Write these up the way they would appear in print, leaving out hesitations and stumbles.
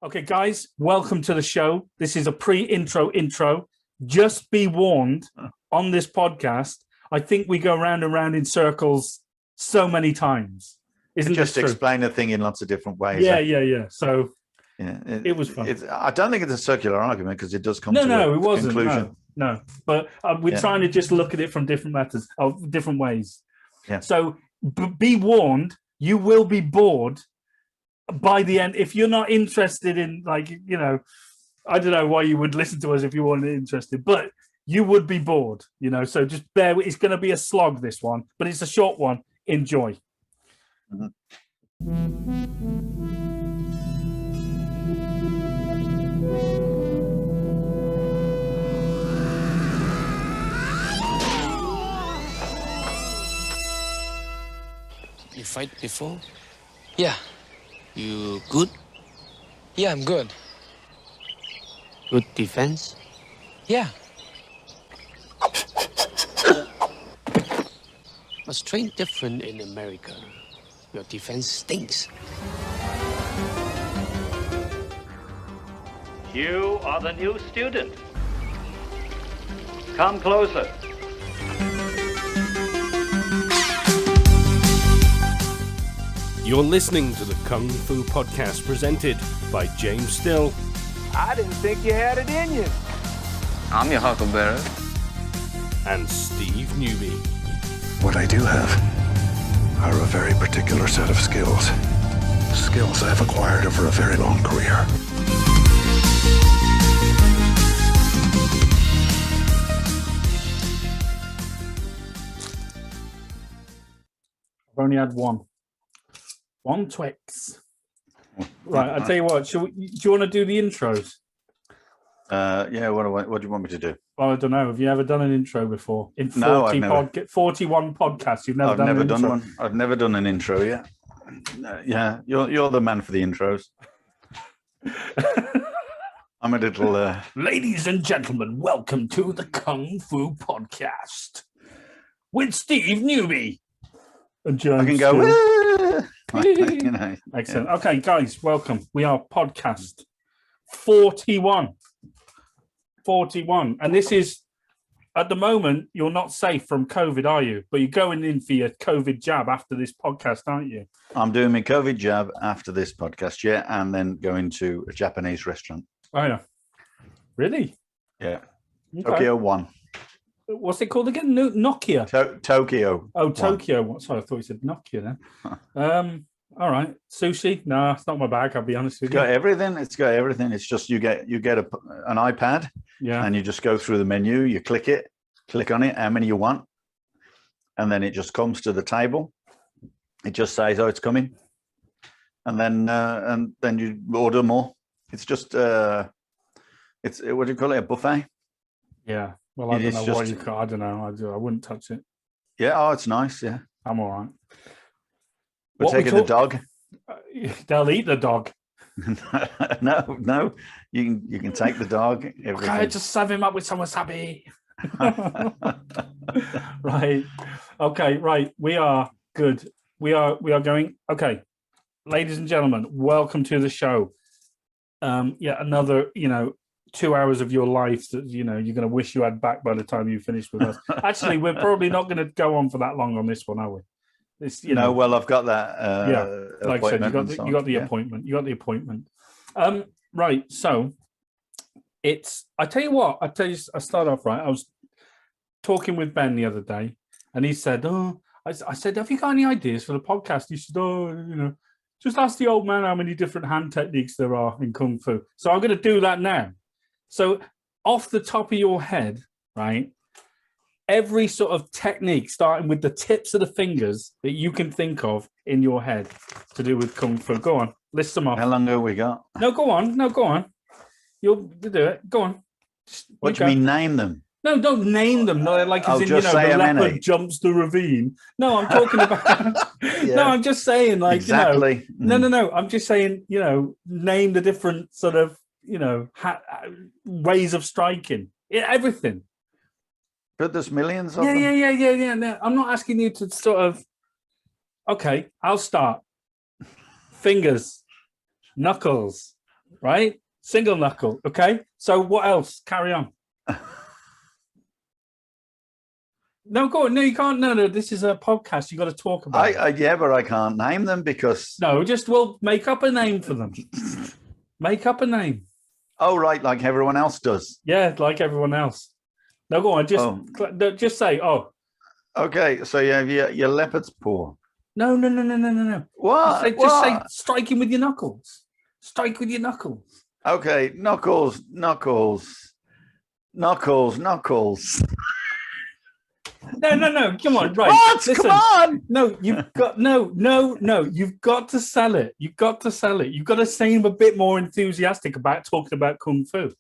Okay, guys, welcome to the show. This is a pre-intro intro. Just be warned, on this podcast, I think we go round and round in circles so many times. Isn't it just true? Explain a thing in lots of different ways. Yeah. So yeah, it was fun. I don't think it's a circular argument because it does come to a it wasn't, conclusion. No. But we're trying to just look at it from different methods, different ways. Yeah. So be warned, you will be bored by the end. If you're not interested in, I don't know why you would listen to us if you weren't interested, but you would be bored, so just bear with. It's going to be a slog, this one, but it's a short one. Enjoy. Mm-hmm. You fight before? Yeah. You good? Yeah, I'm good. Good defense? Yeah. Must train different in America. Your defense stinks. You are the new student. Come closer. You're listening to the Kung Fu Podcast presented by James Still. I didn't think you had it in you. I'm your huckleberry. And Steve Newby. What I do have are a very particular set of skills. Skills I've acquired over a very long career. I've only had one. One Twix. Right, I'll tell you what. Do you want to do the intros? Yeah, what do you want me to do? Well, I don't know. Have you ever done an intro before? In 41 podcasts, you've never done an intro? One. I've never done an intro yet. Yeah, you're the man for the intros. I'm a little... Ladies and gentlemen, welcome to the Kung Fu Podcast with Steve Newby. And James I can go... Excellent. Yeah. Okay, guys, welcome. We are podcast 41. 41. And this is, at the moment, you're not safe from COVID, are you? But you're going in for your COVID jab after this podcast, aren't you? I'm doing my COVID jab after this podcast, yeah, and then going to a Japanese restaurant. Oh, yeah. Really? Yeah. Okay. Tokyo 1. What's it called again? Nokia? Tokyo. Oh, Tokyo. What? Sorry, I thought you said Nokia then. All right. Sushi? No, it's not my bag, I'll be honest with you. It's got everything. It's just you get an iPad, and you just go through the menu, you click on it, how many you want, and then it just comes to the table. It just says, "Oh, it's coming," and then you order more. It's just it's what do you call it? A buffet? Yeah. Well, I don't know what you call. I don't know. I wouldn't touch it. Yeah. Oh, it's nice. Yeah. I'm all right. We're taking the dog. They'll eat the dog. No. You can take the dog. Everything. Okay, just serve him up with some wasabi. Right. Okay. Right. We are good. We are going. Okay, ladies and gentlemen, welcome to the show. Another 2 hours of your life that you're going to wish you had back by the time you finish with us. Actually, we're probably not going to go on for that long on this one, are we? Well, I've got that. Like I said, you got the appointment. You got the appointment. Right. So I tell you what. I start off right. I was talking with Ben the other day, and he said, "Oh," I said, "Have you got any ideas for the podcast?" He said, "Oh, just ask the old man how many different hand techniques there are in Kung Fu." So I'm going to do that now. So off the top of your head, right? Every sort of technique, starting with the tips of the fingers that you can think of in your head to do with Kung Fu. Go on, list them off. How long have we got? No, go on. You'll do it. Go on. What do you mean, name them? No, don't name them. No, like as in, just the leopard jumps the ravine. No, I'm talking about... No, I'm just saying, like, exactly. No. I'm just saying, name the different sort of, ways of striking. Everything. But there's millions of them. Yeah. No, I'm not asking you to sort of... Okay, I'll start. Fingers, knuckles, right? Single knuckle. Okay. So what else? Carry on. No, go on. No, you can't. No, this is a podcast. You got to talk about it. Yeah, but I can't name them because... No, we'll make up a name for them. Make up a name. Oh, right, like everyone else does. Yeah, like everyone else. No, go on. Just say, oh. Okay, so you have your leopard's paw. No. What? Just say striking with your knuckles. Strike with your knuckles. Okay, knuckles. No. Come on, right? What? Listen, Come on! No, you've got no. You've got to sell it. You've got to sell it. You've got to seem a bit more enthusiastic about talking about kung fu.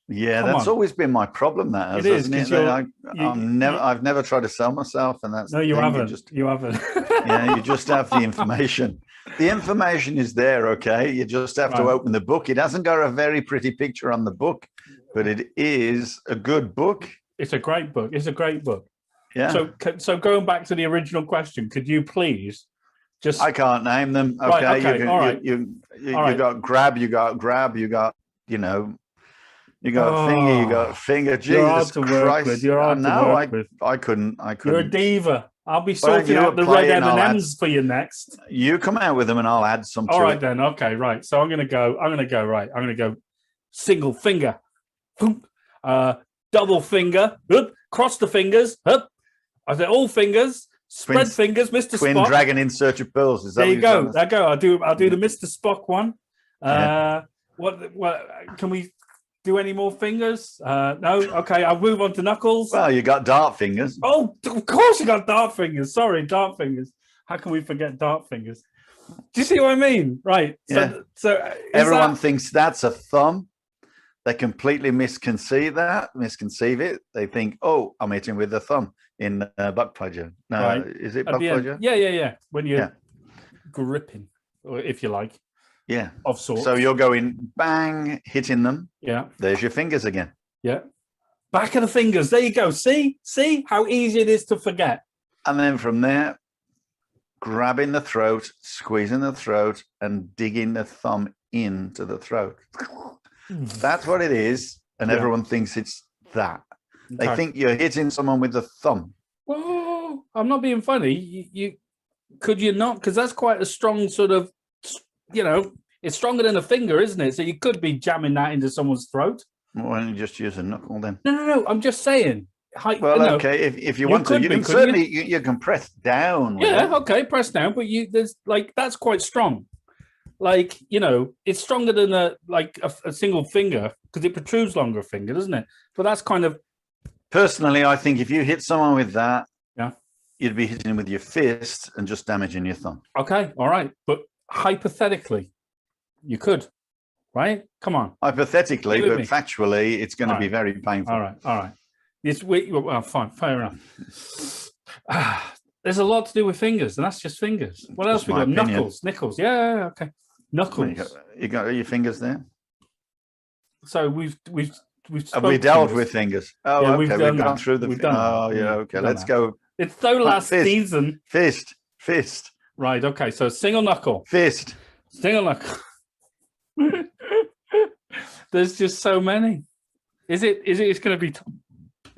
Yeah, that's always been my problem. That it is, isn't it? I've never tried to sell myself, and that's no, you haven't. You haven't. Yeah, you just have the information. The information is there. Okay, you just have to open the book. It hasn't got a very pretty picture on the book, but it is a good book. It's a great book. It's a great book. Yeah. So going back to the original question, could you please just? I can't name them. Okay. Right, okay. All right. You got grab. You got you got finger. You got finger. Jesus You're hard to work Christ! with. You're hard to work with. I couldn't. You're a diva. I'll be sorting out the red M&Ms for you next. You come out with them, and I'll add some. All right then. Okay. Right. So I'm gonna go. Right. I'm gonna go. Single finger. Double finger, cross the fingers, I say all fingers, spread fingers, Mr. Twin Spock. dragon in search of pearls. Is that there you go. There you go. I'll do the Mr. Spock one. What can we do any more fingers? No. Okay, I'll move on to knuckles. Well, you got dart fingers. Oh, of course you got dart fingers. Sorry, dart fingers. How can we forget dart fingers? Do you see what I mean? Right. So everyone thinks that's a thumb. They completely misconceive it. They think, oh, I'm hitting with the thumb in buck pludger. No, right. Is it buck pludger? Yeah. When you're gripping, or if you like. Yeah. Of sorts. So you're going bang, hitting them. Yeah. There's your fingers again. Yeah. Back of the fingers. There you go. See how easy it is to forget. And then from there, grabbing the throat, squeezing the throat, and digging the thumb into the throat. That's what it is, and everyone thinks it's that. They think you're hitting someone with the thumb. Well, I'm not being funny. You could you not? Because that's quite a strong sort of, it's stronger than a finger, isn't it? So you could be jamming that into someone's throat. Well, why don't you just use a knuckle then? No. I'm just saying. Okay. If you want to, you can certainly you can press down. Okay, press down. But there's that's quite strong. It's stronger than a single finger because it protrudes longer finger, doesn't it? But that's kind of. Personally, I think if you hit someone with that, you'd be hitting with your fist and just damaging your thumb. Okay, all right, but hypothetically, you could, right? Come on. Hypothetically, but factually, it's going to be very painful. All right. Well, fine, fair enough. There's a lot to do with fingers, and that's just fingers. What else we got? Knuckles. Yeah, okay. Knuckles. You got your fingers there. So we've have we dealt with fingers? Oh, yeah, okay. We've gone through the. Okay. Let's go. It's so last season. Fist. Right. Okay. So single knuckle. Fist. Single knuckle. There's just so many. Is it? It's going to be.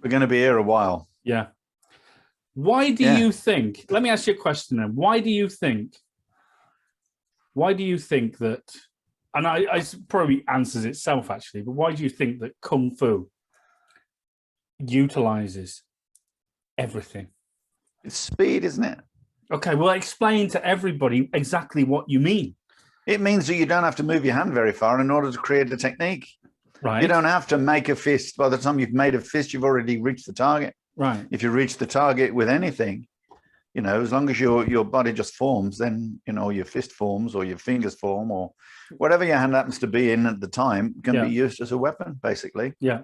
We're going to be here a while. Yeah. Why do you think? Let me ask you a question then. Why do you think that? And I probably answers itself actually. But why do you think that kung fu utilizes everything? It's speed, isn't it? Okay. Well, explain to everybody exactly what you mean. It means that you don't have to move your hand very far in order to create a technique. Right. You don't have to make a fist. By the time you've made a fist, you've already reached the target. Right. If you reach the target with anything, as long as your body just forms, then, your fist forms or your fingers form or whatever your hand happens to be in at the time can be used as a weapon, basically. Yeah.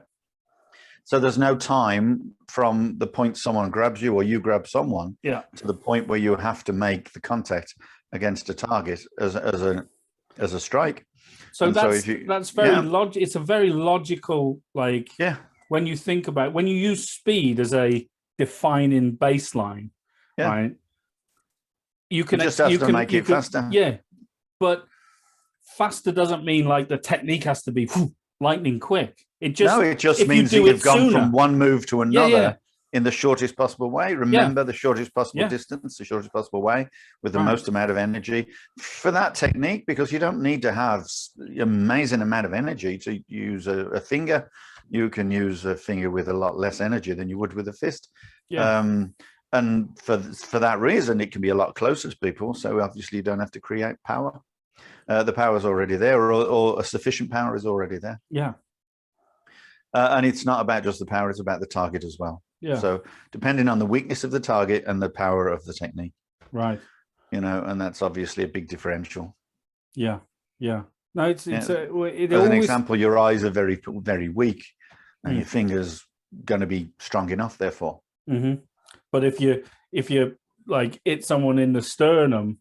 So there's no time from the point someone grabs you or you grab someone to the point where you have to make the contact against a target as a strike. So that's very it's a very logical, when you think about, when you use speed as a defining baseline, right? You can just have to make it faster. Yeah, but faster doesn't mean like the technique has to be lightning quick. It just means that you've gone from one move to another in the shortest possible way. Remember, the shortest possible distance, the shortest possible way with the most amount of energy for that technique, because you don't need to have amazing amount of energy to use a finger. You can use a finger with a lot less energy than you would with a fist. And for that reason, it can be a lot closer to people. So obviously you don't have to create power. The power is already there, or a sufficient power is already there. Yeah. And it's not about just the power, it's about the target as well. Yeah. So depending on the weakness of the target and the power of the technique. Right. And that's obviously a big differential. Yeah. Yeah. No, it's as an example, your eyes are very, very weak and your finger's going to be strong enough, therefore. But if you like hit someone in the sternum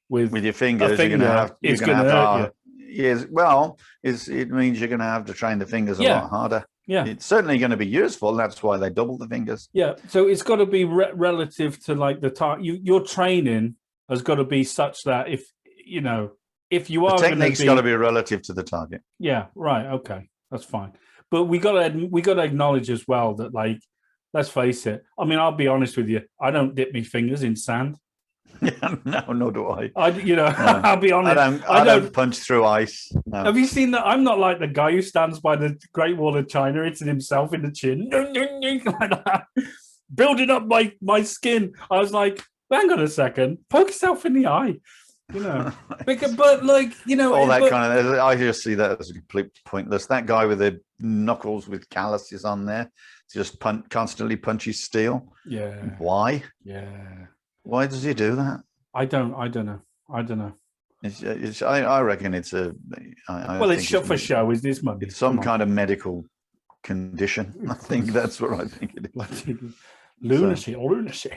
with your fingers, you're going to have to yes, well, it means you're going to have to train the fingers a lot harder. Yeah, it's certainly going to be useful. That's why they double the fingers. Yeah, so it's got to be relative to like the your training has got to be such that if you are, the technique's got to be relative to the target. Yeah, right. Okay, that's fine. But we got to acknowledge as well that, like, let's face it. I mean, I'll be honest with you. I don't dip my fingers in sand. No, nor do I. I'll be honest. I don't punch through ice. No. Have you seen that? I'm not like the guy who stands by the Great Wall of China, hitting himself in the chin, like that, building up my skin. I was like, hang on a second, poke yourself in the eye. But like, all that kind of, I just see that as completely pointless. That guy with the knuckles with calluses on there, just constantly punches steel. Yeah. Why? Yeah. Why does he do that? I don't know. I reckon it's a. It's shot for show. Is this money? It's some kind of medical condition. I think that's what I think it is. Lunacy.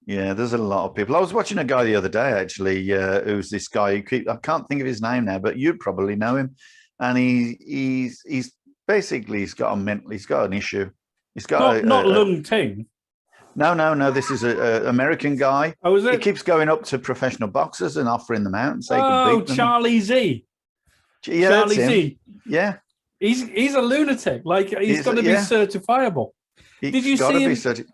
Yeah, there's a lot of people. I was watching a guy the other day, actually, who's this guy I can't think of his name now, but you'd probably know him. And he's basically he's got an issue. He's got not lung ting. No. This is an American guy. Oh, is it? He keeps going up to professional boxers and offering them out and say, Charlie Z. Yeah, Charlie Z. Yeah, he's a lunatic. Like he's got to be certifiable. Did you see him?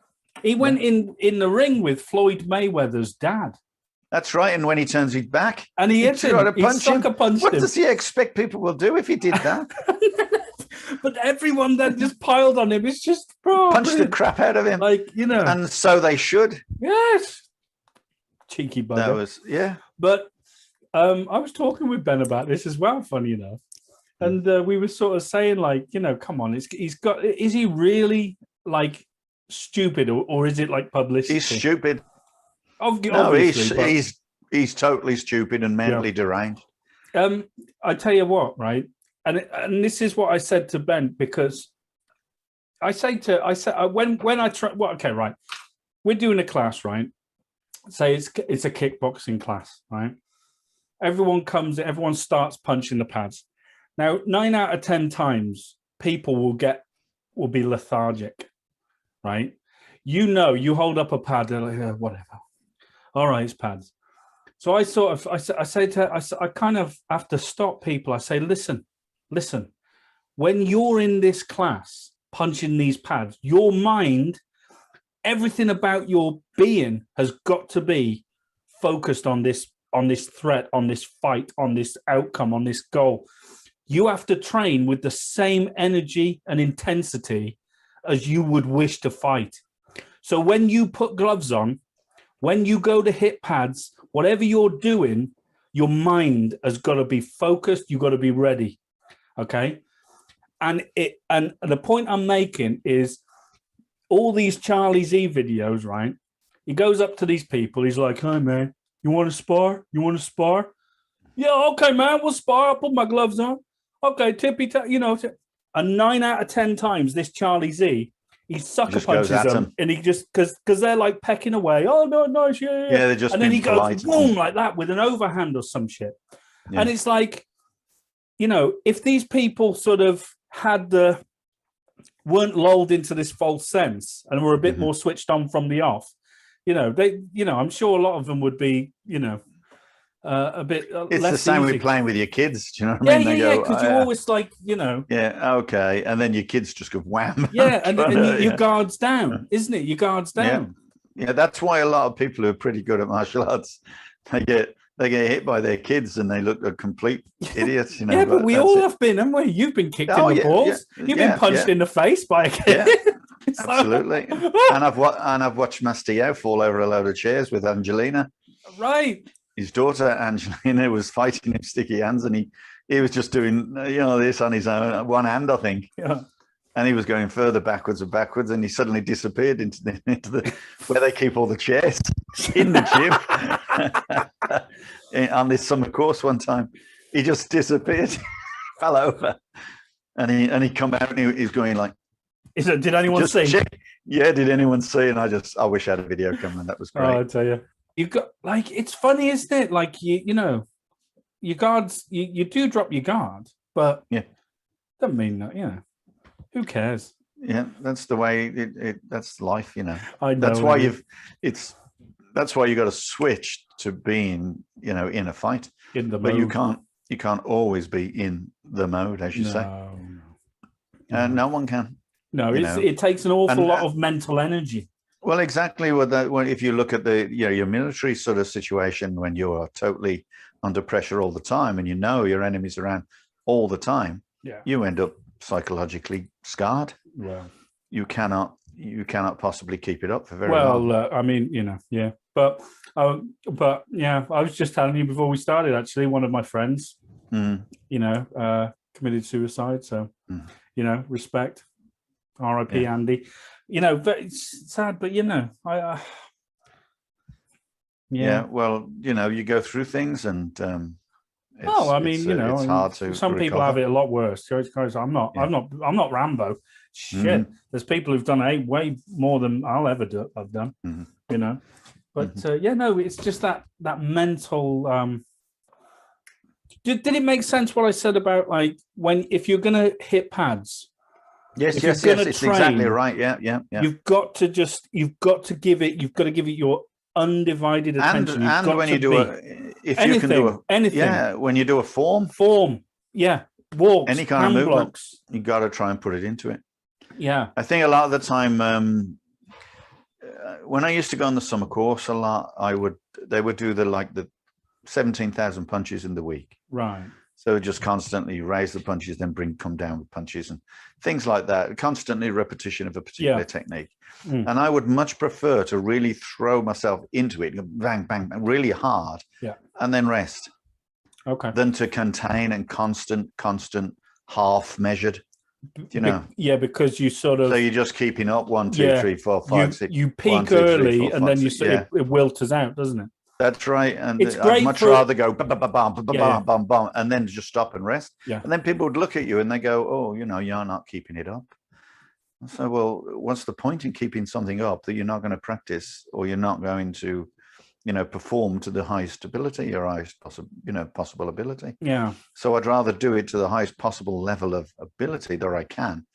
He went in the ring with Floyd Mayweather's dad. That's right. And when he turns his back, and he hit him, he sucker punched him. What does he expect people will do if he did that? But everyone that just piled on him is just punched the crap out of him. Like, and so they should. Yes. Cheeky bugger. That was, yeah. But I was talking with Ben about this as well, funny enough. And we were sort of saying, like, come on, is he really like stupid or is it like publicity? He's stupid. He's totally stupid and mentally deranged. I tell you what, right? And this is what I said to Ben, because I said when I try. Well, okay, right. We're doing a class, right? Say it's a kickboxing class, right? Everyone starts punching the pads. Now, 9 out of 10 times, people will be lethargic, right? You hold up a pad, they're like, whatever. All right, it's pads. So I kind of have to stop people. I say, listen, when you're in this class punching these pads, your mind, everything about your being has got to be focused on this threat, on this fight, on this outcome, on this goal. You have to train with the same energy and intensity as you would wish to fight. So when you put gloves on, when you go to hit pads, whatever you're doing, your mind has got to be focused. You've got to be ready. Okay. And the point I'm making is all these Charlie Z videos, right? He goes up to these people. He's like, "Hey man, you want to spar? You want to spar? Yeah. Okay, man, we'll spar. I'll put my gloves on. Okay. Tippy, and 9 out of 10 times this Charlie Z, he sucker punches them, and he just because they're like pecking away. Oh no, nice, yeah. Yeah, they're just. And then he goes boom like that with an overhand or some shit, and it's like, if these people sort of weren't lulled into this false sense and were a bit more switched on from the off, I'm sure a lot of them would be, a bit. It's less the same easy. with playing with your kids. Do you know what I mean? Yeah, because you always like, Yeah, okay, and then your kids just go wham. Yeah, and your guard's down, isn't it? Your guard's down. Yeah, that's why a lot of people who are pretty good at martial arts, they get hit by their kids and they look like complete idiots. Yeah, but we all have been, haven't we? You've been kicked in the balls. You've been punched in the face by a kid. Yeah, absolutely. And I've watched Master Yao fall over a load of chairs with Angelina. Right. His daughter Angelina was fighting him sticky hands, and he was just doing this on his own, one hand, I think. Yeah. And he was going further backwards and backwards, and he suddenly disappeared into the where they keep all the chairs in the gym. On this summer course one time, he just disappeared, fell over, and he come out and he's going like, did anyone see? Yeah, did anyone see? And I wish I had a video camera. That was great. Oh, I tell you, you got like, it's funny, isn't it? Like your guards, you do drop your guard, but doesn't mean that. Who cares? Yeah, that's the way that's life, I know. That's why that's why you got to switch to being, in a fight. In the mode. But you can't always be in the mode, as you say. No one can. No, it takes an awful lot of mental energy. Well, exactly. If you look at your military sort of situation, when you are totally under pressure all the time, and your enemy's around all the time, you end up psychologically scarred. Well, you cannot possibly keep it up for very long. I mean, but yeah, I was just telling you before we started, actually, one of my friends committed suicide, so respect, R.I.P. Andy. Very sad, but well, you go through things, and it's hard to some people have it a lot worse. I'm not Rambo. Shit, there's people who've done way more than I'll ever have done. But it's just that mental. Did it make sense what I said about like if you're gonna hit pads? Yes, it's exactly right. Yeah. You've got to give it your undivided attention. And when you do anything, when you do a form, walks, any kind of movement, blocks, you got to try and put it into it. Yeah, I think a lot of the time, when I used to go on the summer course a lot, they would do the 17,000 punches in the week. Right. So just constantly raise the punches, then come down with punches and things like that. Constantly repetition of a particular technique. And I would much prefer to really throw myself into it, bang, bang, bang, really hard, and then rest. Okay. Than to contain and constant, half measured. Because you sort of. So you're just keeping up 1, 2, 3, 4, 5, 6. You peak 1, 2, 3, early, 4, 5, and then 6, it wilters out, doesn't it? That's right, and it's great. I'd much rather go bam, and then just stop and rest. Yeah. And then people would look at you and they go, "Oh, you're not keeping it up." So, well, what's the point in keeping something up that you're not going to practice, or you're not going to, perform to the highest ability or highest possible ability? Yeah. So I'd rather do it to the highest possible level of ability that I can,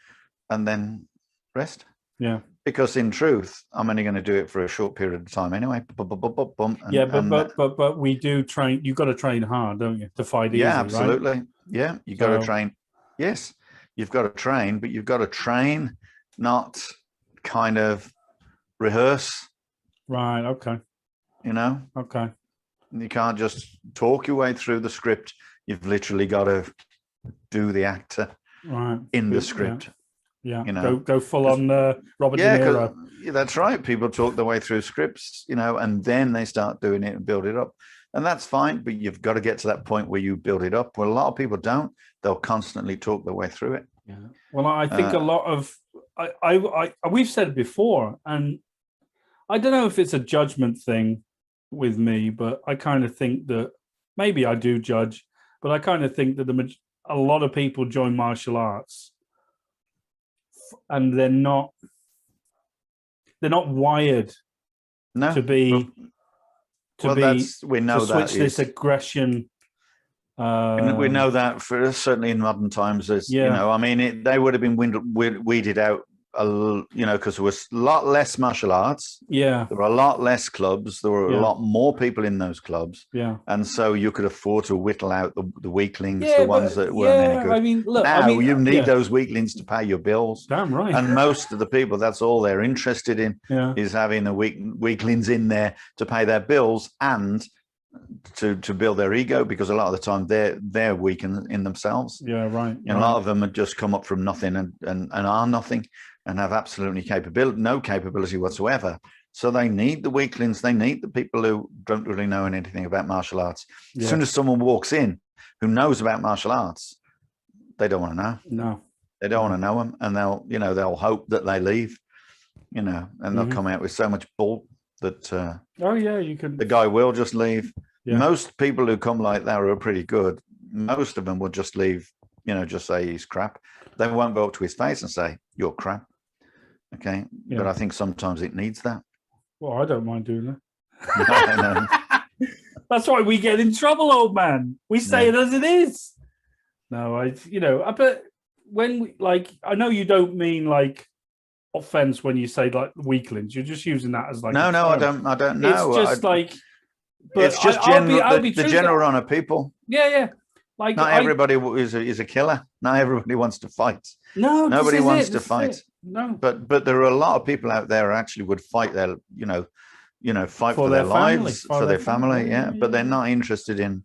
and then rest. Yeah. Because in truth, I'm only going to do it for a short period of time anyway. But we do train. You've got to train hard, don't you, to fight easy? Yeah, absolutely. Right? Yeah, you got to train. Yes, you've got to train, but you've got to train, not kind of rehearse. Right. Okay. Okay. You can't just talk your way through the script. You've literally got to do the actor in the script. Yeah, go full on Robert De Niro. That's right. People talk their way through scripts, and then they start doing it and build it up. And that's fine, but you've got to get to that point where you build it up. Well, a lot of people don't. They'll constantly talk their way through it. Yeah. Well, I think a lot of, we've said it before, and I don't know if it's a judgment thing with me, but I kind of think that maybe I do judge, but I kind of think that a lot of people join martial arts and they're not wired to be we know to switch this aggression. We know that for certainly in modern times. They would have been weeded out because there was a lot less martial arts. Yeah. There were a lot less clubs. There were a lot more people in those clubs. Yeah. And so you could afford to whittle out the weaklings, the ones that weren't any good. I mean, look, now you need those weaklings to pay your bills. Damn right. And most of the people, that's all they're interested in, is having the weaklings in there to pay their bills and to build their ego, because a lot of the time they're weak in themselves. Yeah, right. And a lot of them have just come up from nothing and are nothing and have absolutely no capability whatsoever. So they need the weaklings. They need the people who don't really know anything about martial arts. As soon as someone walks in who knows about martial arts, they don't want to know. No, they don't want to know them, and they'll hope that they leave, and they'll come out with so much bull that you can. The guy will just leave. Yeah. Most people who come like that are pretty good. Most of them will just leave, just say he's crap. They won't go up to his face and say you're crap. Okay, but I think sometimes it needs that. Well, I don't mind doing that. No. That's why we get in trouble, old man. We say it as it is. No, but when we, I know you don't mean offense when you say weaklings. You're just using that as no, I don't know. It's just but it's just the general run of people. Yeah. Not everybody is a killer. Not everybody wants to fight. No, nobody wants to fight. No, but there are a lot of people out there who actually would fight their, fight for their lives, for their family. Yeah, but they're not interested in,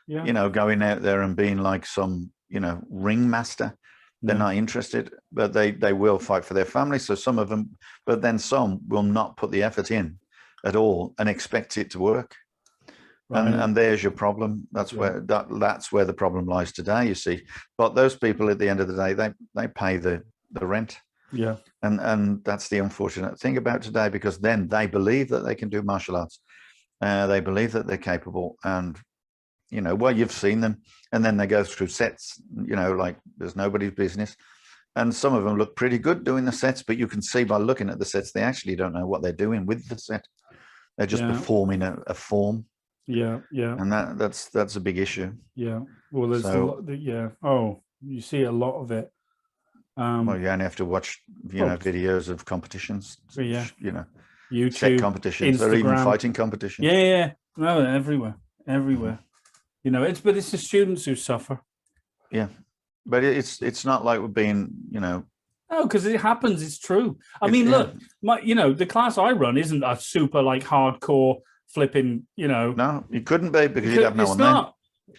going out there and being like some, ringmaster. They're not interested, but they will fight for their family. So some of them, but then some will not put the effort in at all and expect it to work. Right. And there's your problem. That's where the problem lies today, you see. But those people at the end of the day, they pay the rent. Yeah. And that's the unfortunate thing about today, because then they believe that they can do martial arts. They believe that they're capable, and you've seen them, and then they go through sets, like there's nobody's business. And some of them look pretty good doing the sets, but you can see by looking at the sets, they actually don't know what they're doing with the set. They're just performing a form. Yeah. And that's a big issue. Yeah. Well, there's you see a lot of it. Well, you only have to watch, videos of competitions. Yeah. YouTube, set competitions, or even fighting competitions. Yeah. No, everywhere. It's the students who suffer. Yeah, but it's not like we're being, No, because it happens. It's true. I mean, look, the class I run isn't a super hardcore flipping. No, it couldn't be, because you'd have no one there.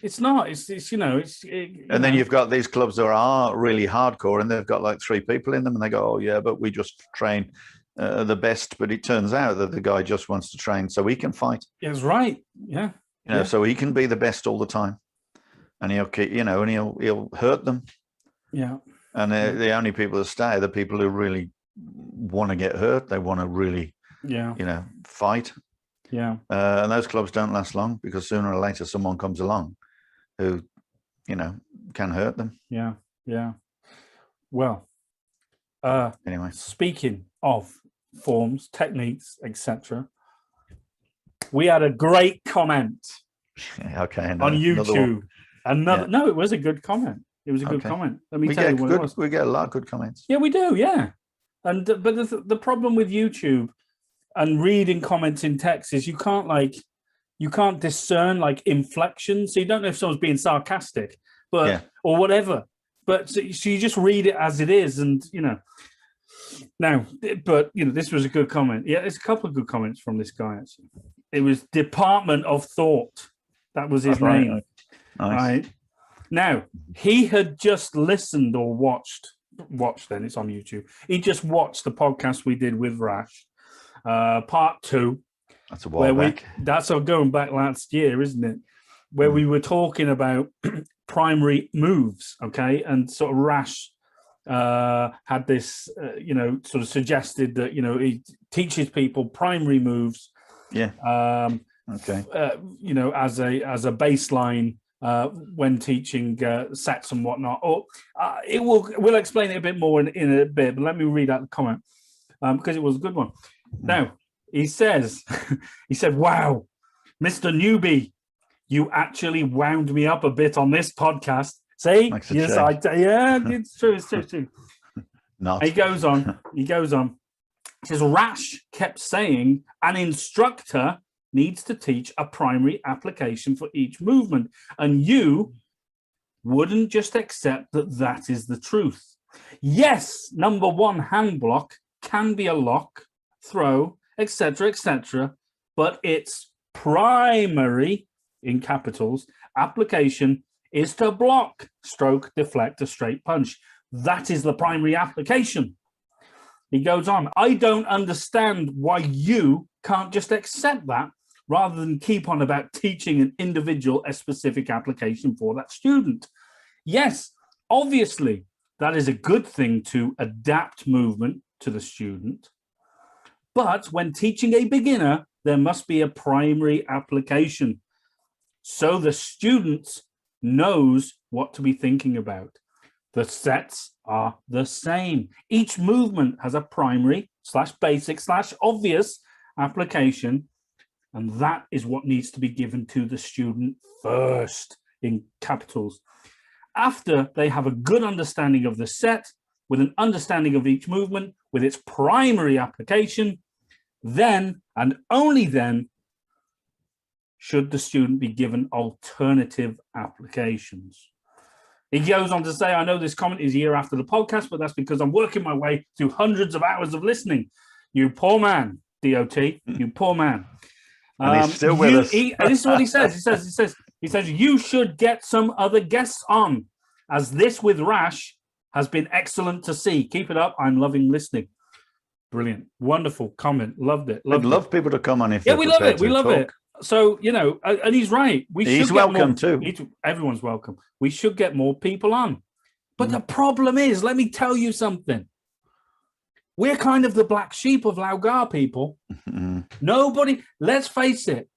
It's not. It's and then you've got these clubs that are really hardcore, and they've got 3 people in them, and they go, "Oh yeah, but we just train the best." But it turns out that the guy just wants to train so he can fight. That's right. Yeah. So he can be the best all the time, and he'll keep, and he'll hurt them. Yeah. And the only people that stay are the people who really want to get hurt. They want to really, fight. Yeah. And those clubs don't last long, because sooner or later someone comes along who, can hurt them. Yeah. Yeah. Well, anyway, speaking of forms, techniques, etc., we had a great comment. Okay. On YouTube. No, it was a good comment. It was a good comment. Let me tell you what it was. We get a lot of good comments. Yeah, we do. Yeah. And but the problem with YouTube and reading comments in text is you can't discern inflection, so you don't know if someone's being sarcastic, or whatever. But so you just read it as it is, and Now, but this was a good comment. Yeah, there's a couple of good comments from this guy. Actually, it was Department of Thought. That was his name. Nice. Right now, he had just listened or watched. Then it's on YouTube. He just watched the podcast we did with Rash. Part 2. That's a while back. That's going back last year, isn't it? Where we were talking about primary moves, okay? And sort of Rash had this, sort of suggested that, he teaches people primary moves. Yeah. Okay. As a baseline when teaching sets and whatnot. Or we'll explain it a bit more in a bit, but let me read out the comment because it was a good one. Now, he says, wow, Mr. Newbie, you actually wound me up a bit on this podcast. See? Yes, yeah, it's true. Not. He goes on. He says, Rash kept saying an instructor needs to teach a primary application for each movement. And you wouldn't just accept that that is the truth. Yes, number one hand block can be a lock, throw, etc., but its primary, in capitals, application is to block, stroke, deflect, a straight punch. That is the primary application. He goes on, I don't understand why you can't just accept that rather than keep on about teaching an individual a specific application for that student. Yes, obviously, that is a good thing to adapt movement to the student. But when teaching a beginner, there must be a primary application so the student knows what to be thinking about. The sets are the same. Each movement has a primary / basic / obvious application, and that is what needs to be given to the student first, in capitals. After they have a good understanding of the set, with an understanding of each movement, with its primary application, then and only then should the student be given alternative applications. He goes on to say, I know this comment is a year after the podcast, but that's because I'm working my way through hundreds of hours of listening. You poor man, DOT, you poor man. And he's still with us. And this is what he says. He says, you should get some other guests on, as this with Rash has been excellent to see. Keep it up. I'm loving listening. Brilliant. Wonderful comment. Loved it. I'd love people to come on if we love it. We love it. So, you know, and he's right. He's welcome too. Everyone's welcome. We should get more people on. But the problem is, let me tell you something. We're kind of the black sheep of Laugar people. Nobody, let's face it.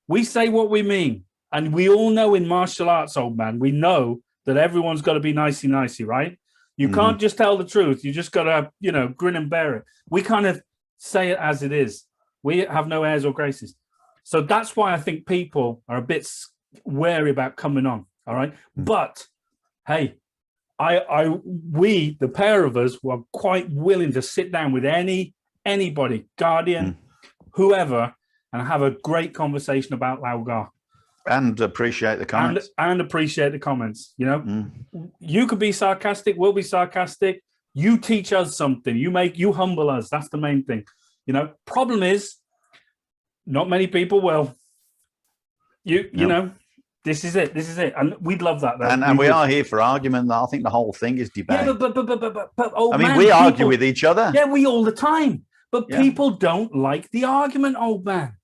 We say what we mean. And we all know in martial arts, old man, we know that everyone's got to be nicey, right? You can't just tell the truth. You just got to, you know, grin and bear it. We kind of say it as it is. We have no airs or graces. So that's why I think people are a bit wary about coming on. All right. But hey, we, the pair of us, were quite willing to sit down with anybody, Guardian, whoever, and have a great conversation about Laugar. And appreciate the comments. And appreciate the comments. You know, you could be sarcastic. We'll be sarcastic. You teach us something. You humble us. That's the main thing. You know, problem is, not many people will. You know, this is it, and we'd love that. And we are here for argument. I think the whole thing is debate. Yeah, but we argue with each other. Yeah, we all the time. But people don't like the argument, old man.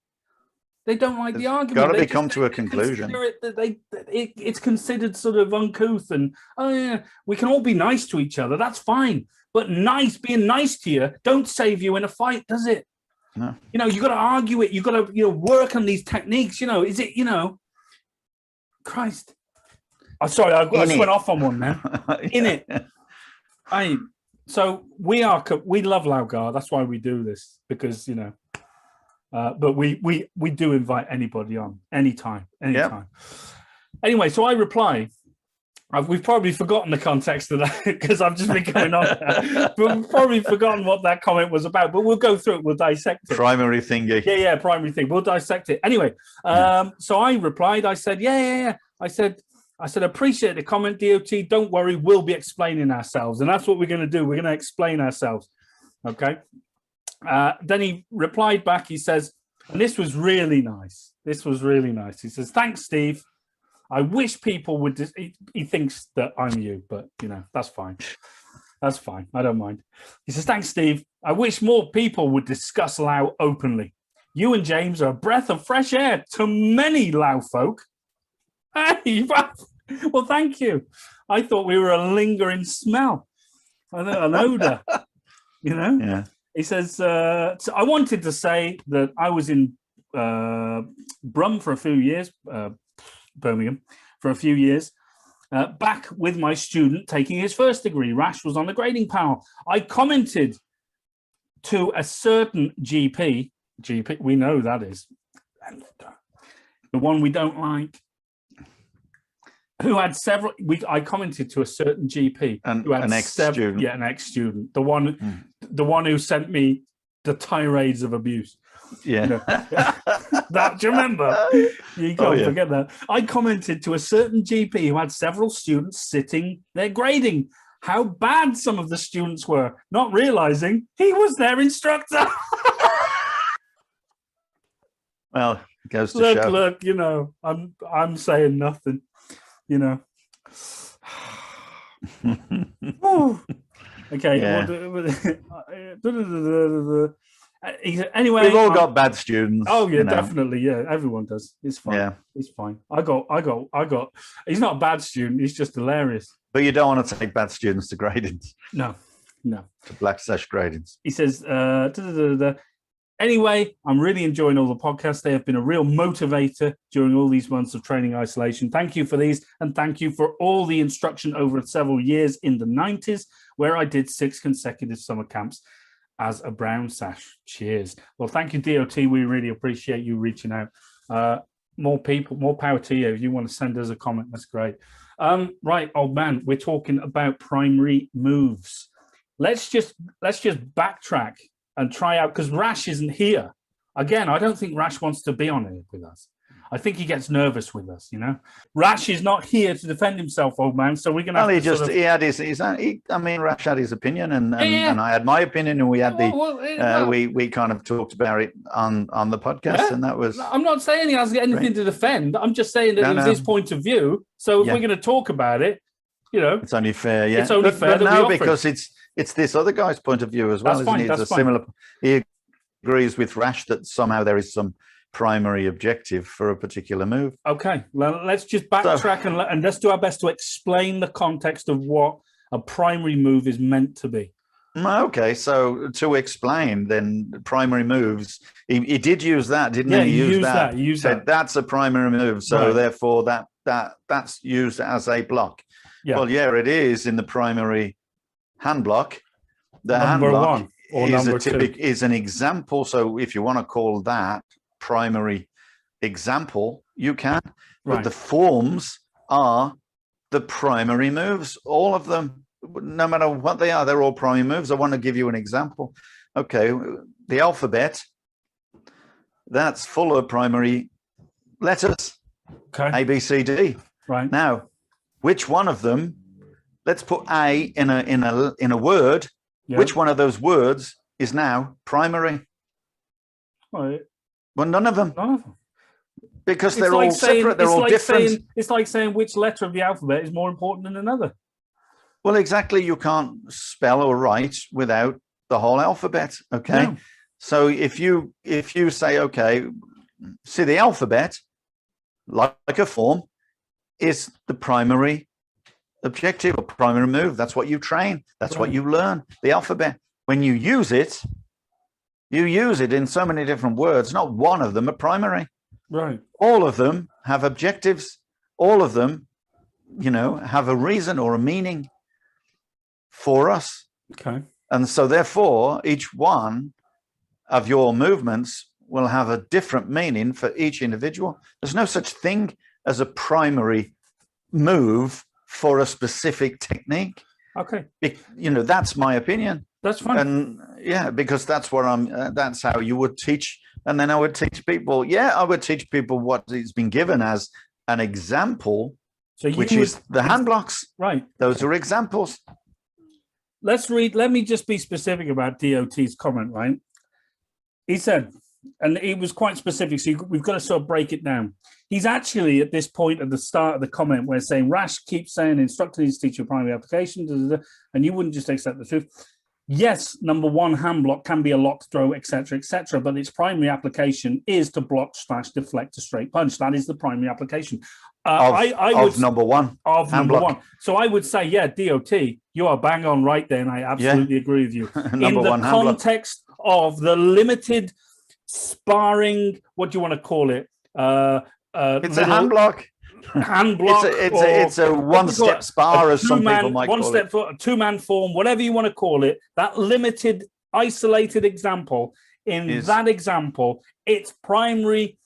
They don't like the argument. Got to come to a conclusion. It's considered sort of uncouth, and we can all be nice to each other. That's fine. But being nice to you don't save you in a fight, does it? No. You know, you got to argue it. You got to, work on these techniques. You know, is it? Christ. I'm sorry, I just went off on one now. In it. So we love Laugar. That's why we do this, because but we do invite anybody on anytime. Yep. Anyway, so I reply. We've probably forgotten the context of that because I've just been going on there. But we've probably forgotten what that comment was about, but we'll go through it. We'll dissect it. Primary thingy. Yeah, primary thing. We'll dissect it. Anyway, so I replied, I said, yeah. I said, appreciate the comment, DOT. Don't worry, we'll be explaining ourselves. And that's what we're going to do. We're going to explain ourselves. Okay. Then he replied back. He says, and this was really nice. He says, thanks, Steve. I wish people would. He thinks that I'm you, but that's fine. That's fine. I don't mind. He says, thanks, Steve. I wish more people would discuss Lao openly. You and James are a breath of fresh air to many Lao folk. Hey, well, thank you. I thought we were a lingering smell, an odor. Yeah. He says, so I wanted to say that I was in Brum for a few years. Birmingham for a few years, back with my student taking his first degree. Rash was on the grading panel. I commented to a certain GP, we know that is the one we don't like. who had several. I commented to a certain GP who had an ex-student. Yeah, an ex-student. The one who sent me the tirades of abuse. Yeah. You know? That, do you remember? You can't forget that. I commented to a certain GP who had several students sitting there grading how bad some of the students were, not realizing he was their instructor. Well, it goes to show. Look, you know, I'm saying nothing, you know. Okay. Yeah. Anyway, we've all got bad students. Oh yeah, definitely. Yeah, everyone does. It's fine. Yeah, it's fine. I got. He's not a bad student. He's just hilarious. But you don't want to take bad students to gradings. No. To black sash gradings. He says. Anyway, I'm really enjoying all the podcasts. They have been a real motivator during all these months of training isolation. Thank you for these, and thank you for all the instruction over several years in the 90s, where I did 6 consecutive summer camps as a brown sash. Cheers. Well, thank you, DOT. We really appreciate you reaching out. More people, more power to you. If you want to send us a comment, that's great. Right, old man, we're talking about primary moves. Let's just backtrack and try out, because Rash isn't here. Again, I don't think Rash wants to be on here with us. I think he gets nervous with us, you know. Rash is not here to defend himself, old man. So we're going to. Well, he had his. I mean, Rash had his opinion, and I had my opinion, and we had we kind of talked about it on the podcast, and that was. I'm not saying he has anything to defend. I'm just saying that it was his point of view. So if we're going to talk about it, you know, it's only fair. Yeah, it's only fair. But no, because it's this other guy's point of view as well, isn't it? It's a similar. He agrees with Rash that somehow there is some primary objective for a particular move. Okay, well, let's just backtrack and let's do our best to explain the context of what a primary move is meant to be. Okay, so to explain, then primary moves, he did use that, didn't he? He used that. He used that. That's a primary move, so therefore that's used as a block. Yeah. Well, yeah, it is in the primary hand block. The hand block is an example. So if you want to call that primary example, you can. But the forms are the primary moves, all of them, no matter what they are, they're all primary moves. I want to give you an example. Okay, the alphabet, that's full of primary letters. Okay. A, B, C, D. Right. Now, which one of them, let's put A in a word. Yeah. Which one of those words is now primary? Right. Well, none of them. None of them. Because they're all separate, they're all different. It's like saying which letter of the alphabet is more important than another. Well, exactly. You can't spell or write without the whole alphabet. Okay. No. So if you say, okay, see, the alphabet, like a form, is the primary objective or primary move. That's what you train. That's what you learn. The alphabet. When you use it in so many different words. Not one of them are primary. Right. All of them have objectives. All of them, have a reason or a meaning for us. Okay. And so therefore, each one of your movements will have a different meaning for each individual. There's no such thing as a primary move for a specific technique. Okay. That's my opinion. That's fine. And because that's what that's how you would teach. And then I would teach people, I would teach people what it's been given as an example, which is the hand blocks. Right. Those are examples. Let's read. Let me just be specific about DOT's comment, right? He said, and he was quite specific, so we've got to sort of break it down. He's actually at this point at the start of the comment where saying, Rash keeps saying instructor needs to teach you primary application, and you wouldn't just accept the truth. Yes, number one, hand block can be a lock throw, etc., but its primary application is to block / deflect a straight punch. That is the primary application. Of number one. Of number one. So I would say, DOT, you are bang on right there, and I absolutely agree with you. In the context of the limited sparring, what do you want to call it? It's a hand block. Hand block. It's a one-step spar, as some people might call it. One-step, a two-man form, whatever you want to call it. That limited, isolated example. In that example, its primary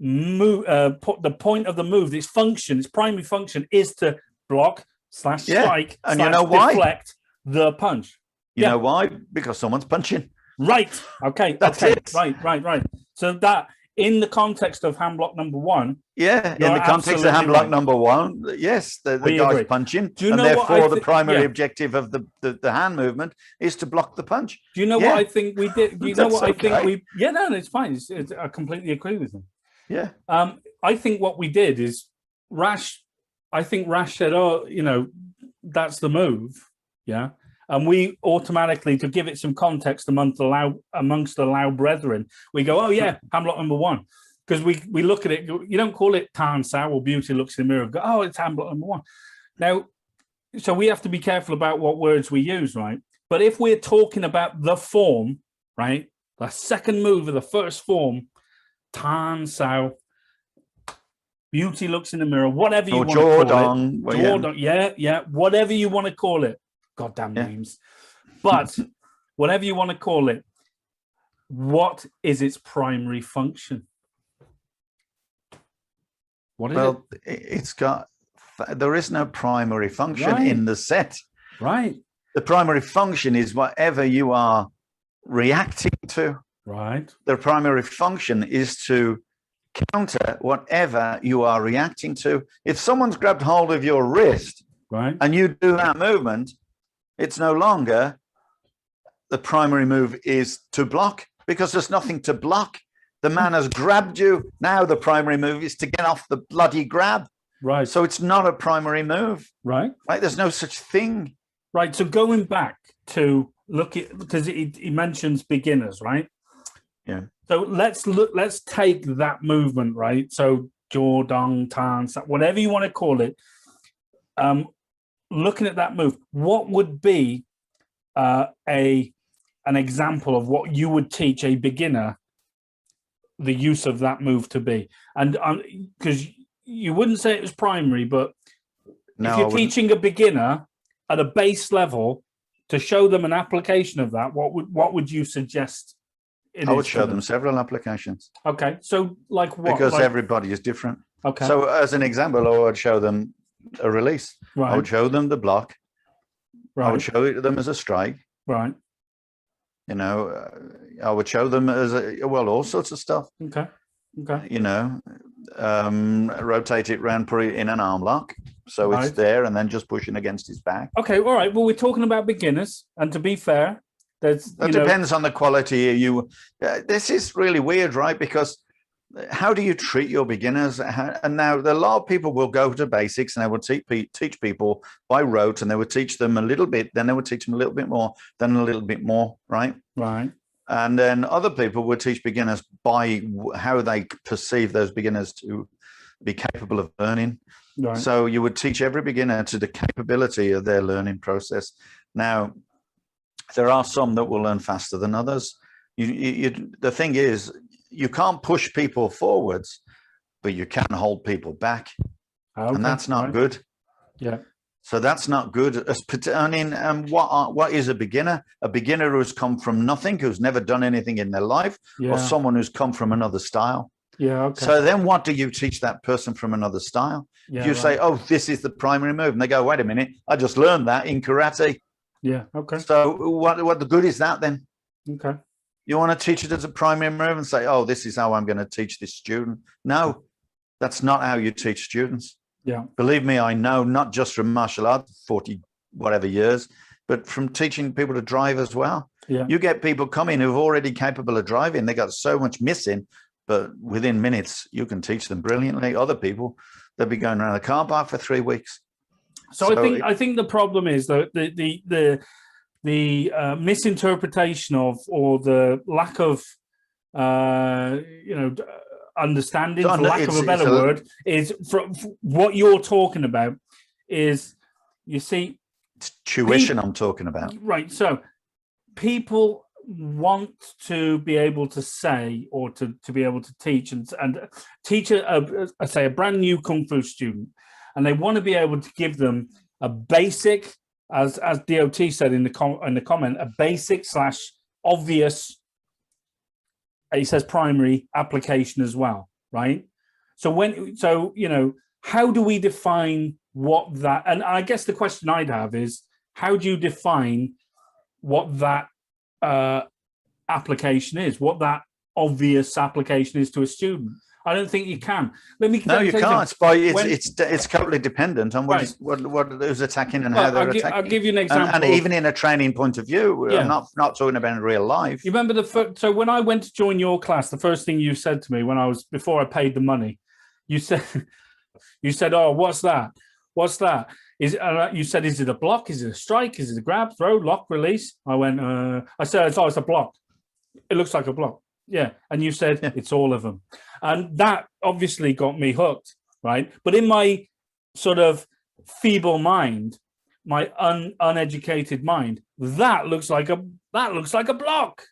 put the point of the move, its function, its primary function is to block / strike / and you know why? deflect the punch. You know why? Because someone's punching. Right. Okay. That's okay. it. Right. So that in the context of hand block number 1. Yeah, in the context of hand block number 1, yes, the guy's punching. Do you know therefore the primary objective of the hand movement is to block the punch. Do you know what I think we did? Do you know what I think we... Yeah, no, it's fine. I completely agree with him. Yeah. I think what we did is Rash said, oh, that's the move. Yeah. And we automatically, to give it some context amongst the loud brethren, we go, oh yeah, hand block number 1. Because we look at it, you don't call it Tan Sao or Beauty Looks in the Mirror, go, oh, it's hand block number 1. Now, so we have to be careful about what words we use, right? But if we're talking about the form, right, the second move of the first form, Tan Sao, Beauty Looks in the Mirror, whatever you want to call it. Yeah, whatever you want to call it. Goddamn names. But whatever you want to call it, what is its primary function? What is it? There is no primary function in the set. Right. The primary function is whatever you are reacting to. Right. The primary function is to counter whatever you are reacting to. If someone's grabbed hold of your wrist, right, and you do that movement, it's no longer the primary move is to block, because there's nothing to block. The man has grabbed you. Now the primary move is to get off the bloody grab. Right. So it's not a primary move. Right. Right. There's no such thing. Right. So going back to look at, because he mentions beginners, right? Yeah. So let's take that movement, right? So Jaw, Dong, Tan, whatever you want to call it. Looking at that move, what would be an example of what you would teach a beginner the use of that move to be? And because you wouldn't say it was primary, but if you're teaching a beginner at a base level to show them an application of that, what would you suggest? I would show them several applications. Okay, so like what? Because everybody is different. Okay. So as an example, I would show them a release. Right. I would show them the block. Right. I would show it to them as a strike. Right. I would show them as all sorts of stuff. Okay. Okay. Rotate it around, put it in an arm lock, so it's there, and then just pushing against his back. Okay. All right. Well, we're talking about beginners, and to be fair, that depends on the quality you. This is really weird, right? Because how do you treat your beginners? And now a lot of people will go to basics and they will teach people by rote, and they would teach them a little bit, then they would teach them a little bit more, then a little bit more, right? Right. And then other people would teach beginners by how they perceive those beginners to be capable of learning. Right. So you would teach every beginner to the capability of their learning process. Now, there are some that will learn faster than others. The thing is, you can't push people forwards, but you can hold people back. Okay. And that's not good. Yeah. So that's not good. I mean, what is a beginner? A beginner who's come from nothing, who's never done anything in their life, or someone who's come from another style. Yeah. Okay. So then what do you teach that person from another style? Yeah, you say, oh, this is the primary move. And they go, wait a minute, I just learned that in karate. Yeah. Okay. So what the good is that then? Okay. You want to teach it as a primary move and say, oh, this is how I'm going to teach this student. No, that's not how you teach students. Yeah. Believe me, I know, not just from martial arts, 40 whatever years, but from teaching people to drive as well. Yeah. You get people coming who've already capable of driving. They got so much missing, but within minutes, you can teach them brilliantly. Other people, they'll be going around the car park for 3 weeks. So I think the problem is that the misinterpretation of, or the lack of, understanding, for lack of a better word, is from what you're talking about is, you see, it's tuition I'm talking about. Right. So people want to be able to say, or to be able to teach and teach a brand new Kung Fu student, and they want to be able to give them a basic, as DOT said in the comment, a basic / obvious, he says primary application as well, right? So you know, how do we define what that? And I guess the question I'd have is, how do you define what that application is? What that obvious application is to a student? I don't think you can. No, you can't. It's totally dependent on what who's attacking and how they're attacking. I'll give you an example. And even in a training point of view, I'm not talking about in real life. You remember so when I went to join your class, the first thing you said to me before I paid the money, you said, "Oh, what's that? What's that?" You said, "Is it a block? Is it a strike? Is it a grab, throw, lock, release?" I went, I said, "Oh, it's a block. It looks like a block." Yeah. And you said, "It's all of them." And that obviously got me hooked, right? But in my sort of feeble mind, my uneducated mind, that looks like a block.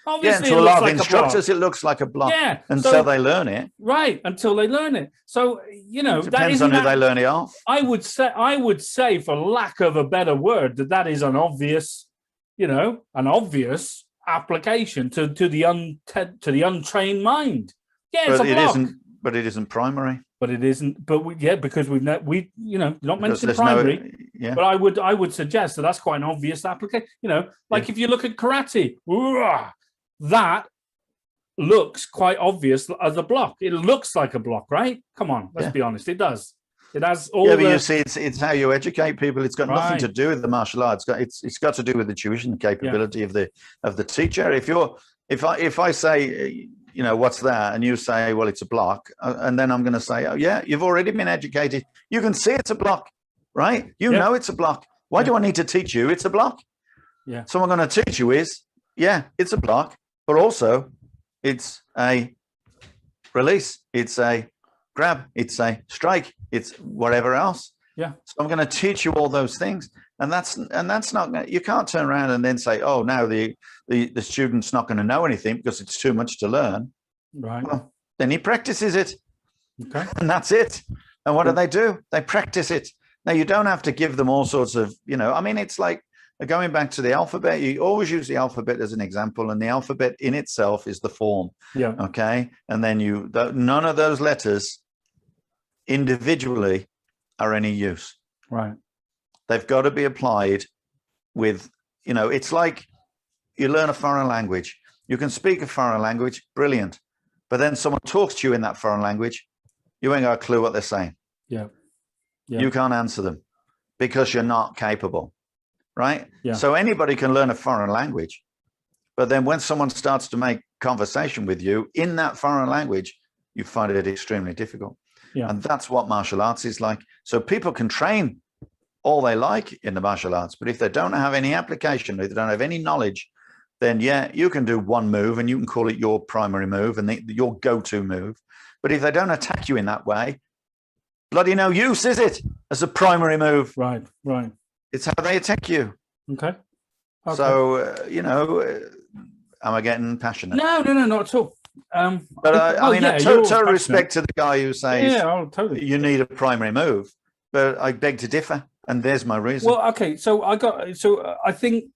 Obviously, to a lot of instructors, it looks like a block. Yeah. Until they learn it. Right. Until they learn it. So, you know, it depends on who they learn it off. I would say, for lack of a better word, that is an obvious, application to the untrained mind. Yeah, it's a block. But it isn't primary. But it isn't. But because not mentioned primary. But I would suggest that's quite an obvious application. You know, like if you look at karate, that looks quite obvious as a block. It looks like a block, right? Come on, let's be honest. It does. It has all. Yeah, but you see, it's how you educate people. It's got nothing to do with the martial arts. It's got to do with the tuition capability of the teacher. If I say, you know, what's that? And you say, well, it's a block. And then I'm going to say, oh, yeah, you've already been educated. You can see it's a block, right? You know it's a block. Why do I need to teach you? It's a block. Yeah. So what I'm going to teach you is, it's a block, but also it's a release. It's a grab. It's a strike. It's whatever else. Yeah. So I'm going to teach you all those things. And that's not, you can't turn around and then say, oh, now the student's not going to know anything because it's too much to learn. Right. Well, then he practices it. Okay. And that's it. And what do? They practice it. Now, you don't have to give them all sorts of, it's like going back to the alphabet. You always use the alphabet as an example, and the alphabet in itself is the form. Yeah. Okay. And then none of those letters individually are any use. Right. They've got to be applied with, it's like you learn a foreign language. You can speak a foreign language, brilliant. But then someone talks to you in that foreign language, you ain't got a clue what they're saying. Yeah. You can't answer them because you're not capable, right? Yeah. So anybody can learn a foreign language. But then when someone starts to make conversation with you in that foreign language, you find it extremely difficult. Yeah. And that's what martial arts is like. So people can train all they like in the martial arts, but if they don't have any application, if they don't have any knowledge, then you can do one move and you can call it your primary move and your go-to move. But if they don't attack you in that way, bloody no use, is it? As a primary move. Right. It's how they attack you. Okay. So, am I getting passionate? No, not at all. But total respect to the guy who says totally. You need a primary move, but I beg to differ. And there's my reason. Well, okay. So I think,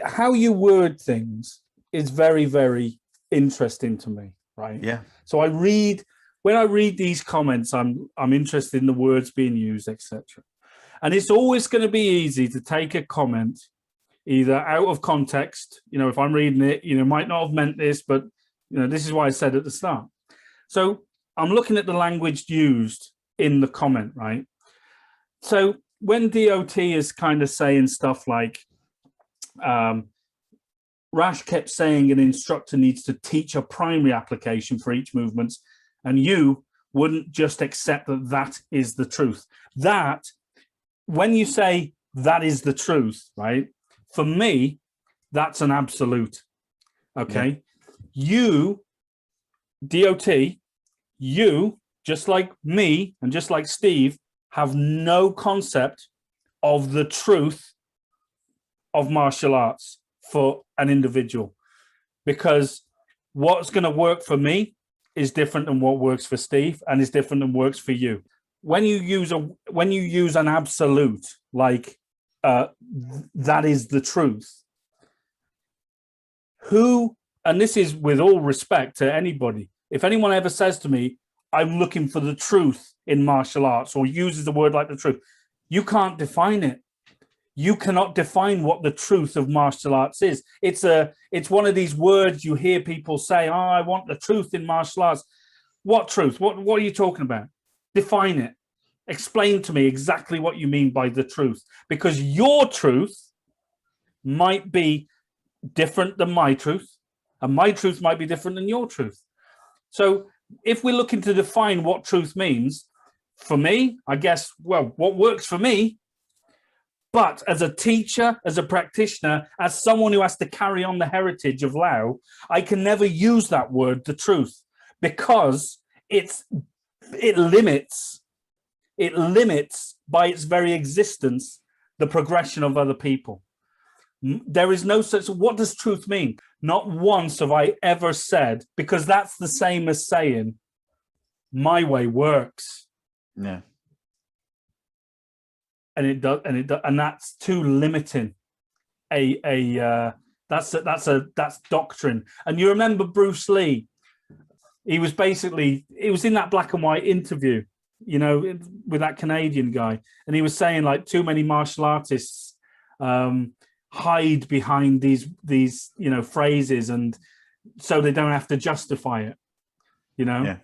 how you word things is very, very interesting to me. Right. Yeah. So when I read these comments, I'm interested in the words being used, etc. And it's always going to be easy to take a comment either out of context. If I'm reading it, might not have meant this, but this is why I said at the start. So I'm looking at the language used in the comment, right? So when DOT is kind of saying stuff like, Rash kept saying an instructor needs to teach a primary application for each movement, and you wouldn't just accept that is the truth. That, when you say that is the truth, right? For me, that's an absolute. Okay. Yeah. You, DOT, just like me and just like Steve, have no concept of the truth of martial arts for an individual, because what's going to work for me is different than what works for Steve, and is different than works for you. When you use an absolute like that is the truth, and this is with all respect to anybody, If anyone ever says to me, I'm looking for the truth in martial arts, or uses the word like the truth, you can't define it. You cannot define what the truth of martial arts is. It's one of these words you hear people say, oh, I want the truth in martial arts. What truth? What are you talking about? Define it. Explain to me exactly what you mean by the truth, because your truth might be different than my truth, and my truth might be different than your truth. So if we're looking to define what truth means, for me, I guess, well, what works for me, but as a teacher, as a practitioner, as someone who has to carry on the heritage of Lao, I can never use that word, the truth, because it limits by its very existence the progression of other people. There is no such. What does truth mean? Not once have I ever said, because that's the same as saying my way works. Yeah. And it does, and that's too limiting. That's doctrine. And you remember Bruce Lee? He was in that black and white interview, you know, with that Canadian guy, and he was saying like too many martial artists hide behind these you know phrases, and so they don't have to justify it. You know, yeah.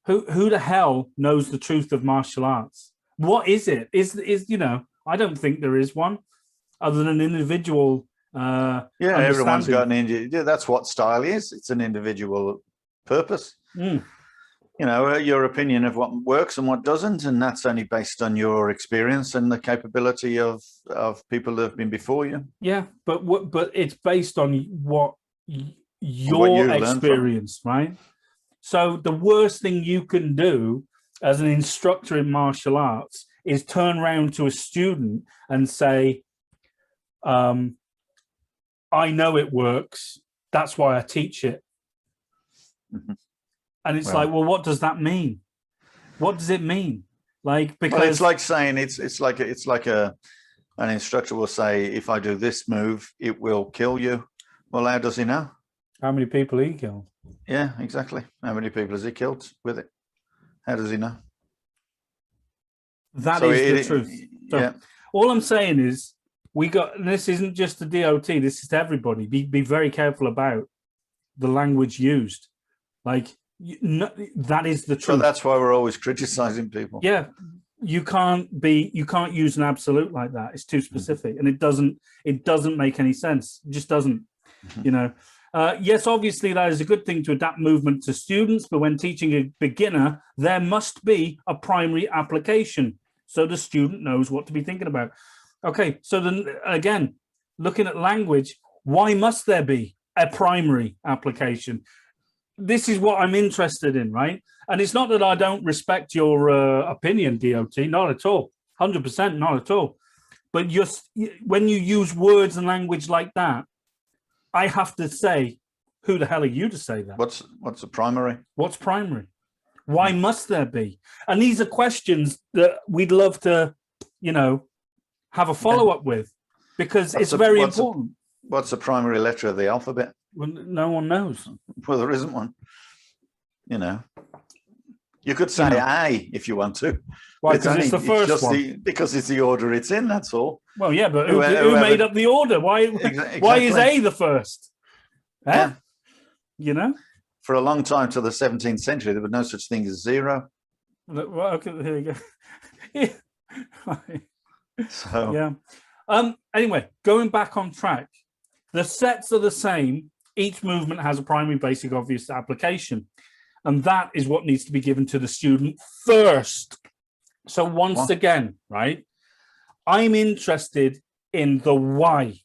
Who the hell knows the truth of martial arts? What is it? Is you know? I don't think there is one, other than an individual. Everyone's got an individual. Yeah, that's what style is. It's an individual purpose. Mm. You know, your opinion of what works and what doesn't, and that's only based on your experience and the capability of people that have been before you. Yeah, but it's based on what your experience, right? So the worst thing you can do as an instructor in martial arts is turn around to a student and say, I know it works, that's why I teach it. Mm-hmm. And it's like, well, what does that mean? What does it mean? Like, because it's like saying it's like an instructor will say, if I do this move, it will kill you. Well, how does he know? How many people he killed? Yeah, exactly. How many people has he killed with it? How does he know? That is the truth. So yeah. All I'm saying is, this isn't just the DOT, this is to everybody. Be very careful about the language used. Like, that is the truth. So that's why we're always criticizing people. Yeah, you can't use an absolute like that. It's too specific, and it doesn't make any sense. It just doesn't. You know. Yes, obviously that is a good thing to adapt movement to students, but when teaching a beginner, there must be a primary application so the student knows what to be thinking about. Okay, so then again, looking at language, why must there be a primary application? This is what I'm interested in, right? And it's not that I don't respect your opinion, DOT, not at all, 100%, not at all. But when you use words and language like that, I have to say, who the hell are you to say that? What's a primary? What's primary? Why must there be? And these are questions that we'd love to, you know, have a follow-up with, because it's very important. What's the primary letter of the alphabet? Well, no one knows. Well, there isn't one. You know, you could say A if you want to. Why? Because it's the first one. Because it's the order it's in. That's all. Well, yeah, but who made up the order? Why? Exactly. Why is A the first? Yeah. You know, for a long time till the 17th century, there was no such thing as zero. Well, okay, here you go. Yeah. So yeah. Anyway, going back on track, the sets are the same. Each movement has a primary, basic, obvious application, and that is what needs to be given to the student first. So once again, right, I'm interested in the why.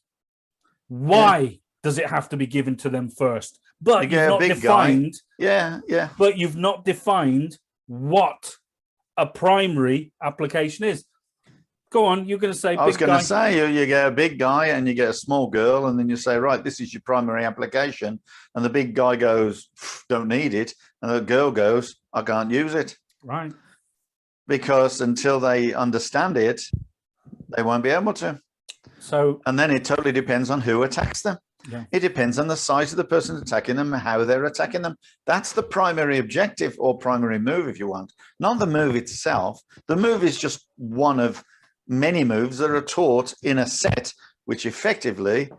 Why does it have to be given to them first? But you've not defined. Yeah. But you've not defined what a primary application is. Go on, you're going to say. I was going to say you get a big guy and you get a small girl, and then you say, right, this is your primary application, and the big guy goes, don't need it, and the girl goes, I can't use it. Right. Because until they understand it, they won't be able to. So, and then it totally depends on who attacks them. Yeah. It depends on the size of the person attacking them and how they're attacking them. That's the primary objective or primary move, if you want. Not the move itself. The move is just one of many moves that are taught in a set, which effectively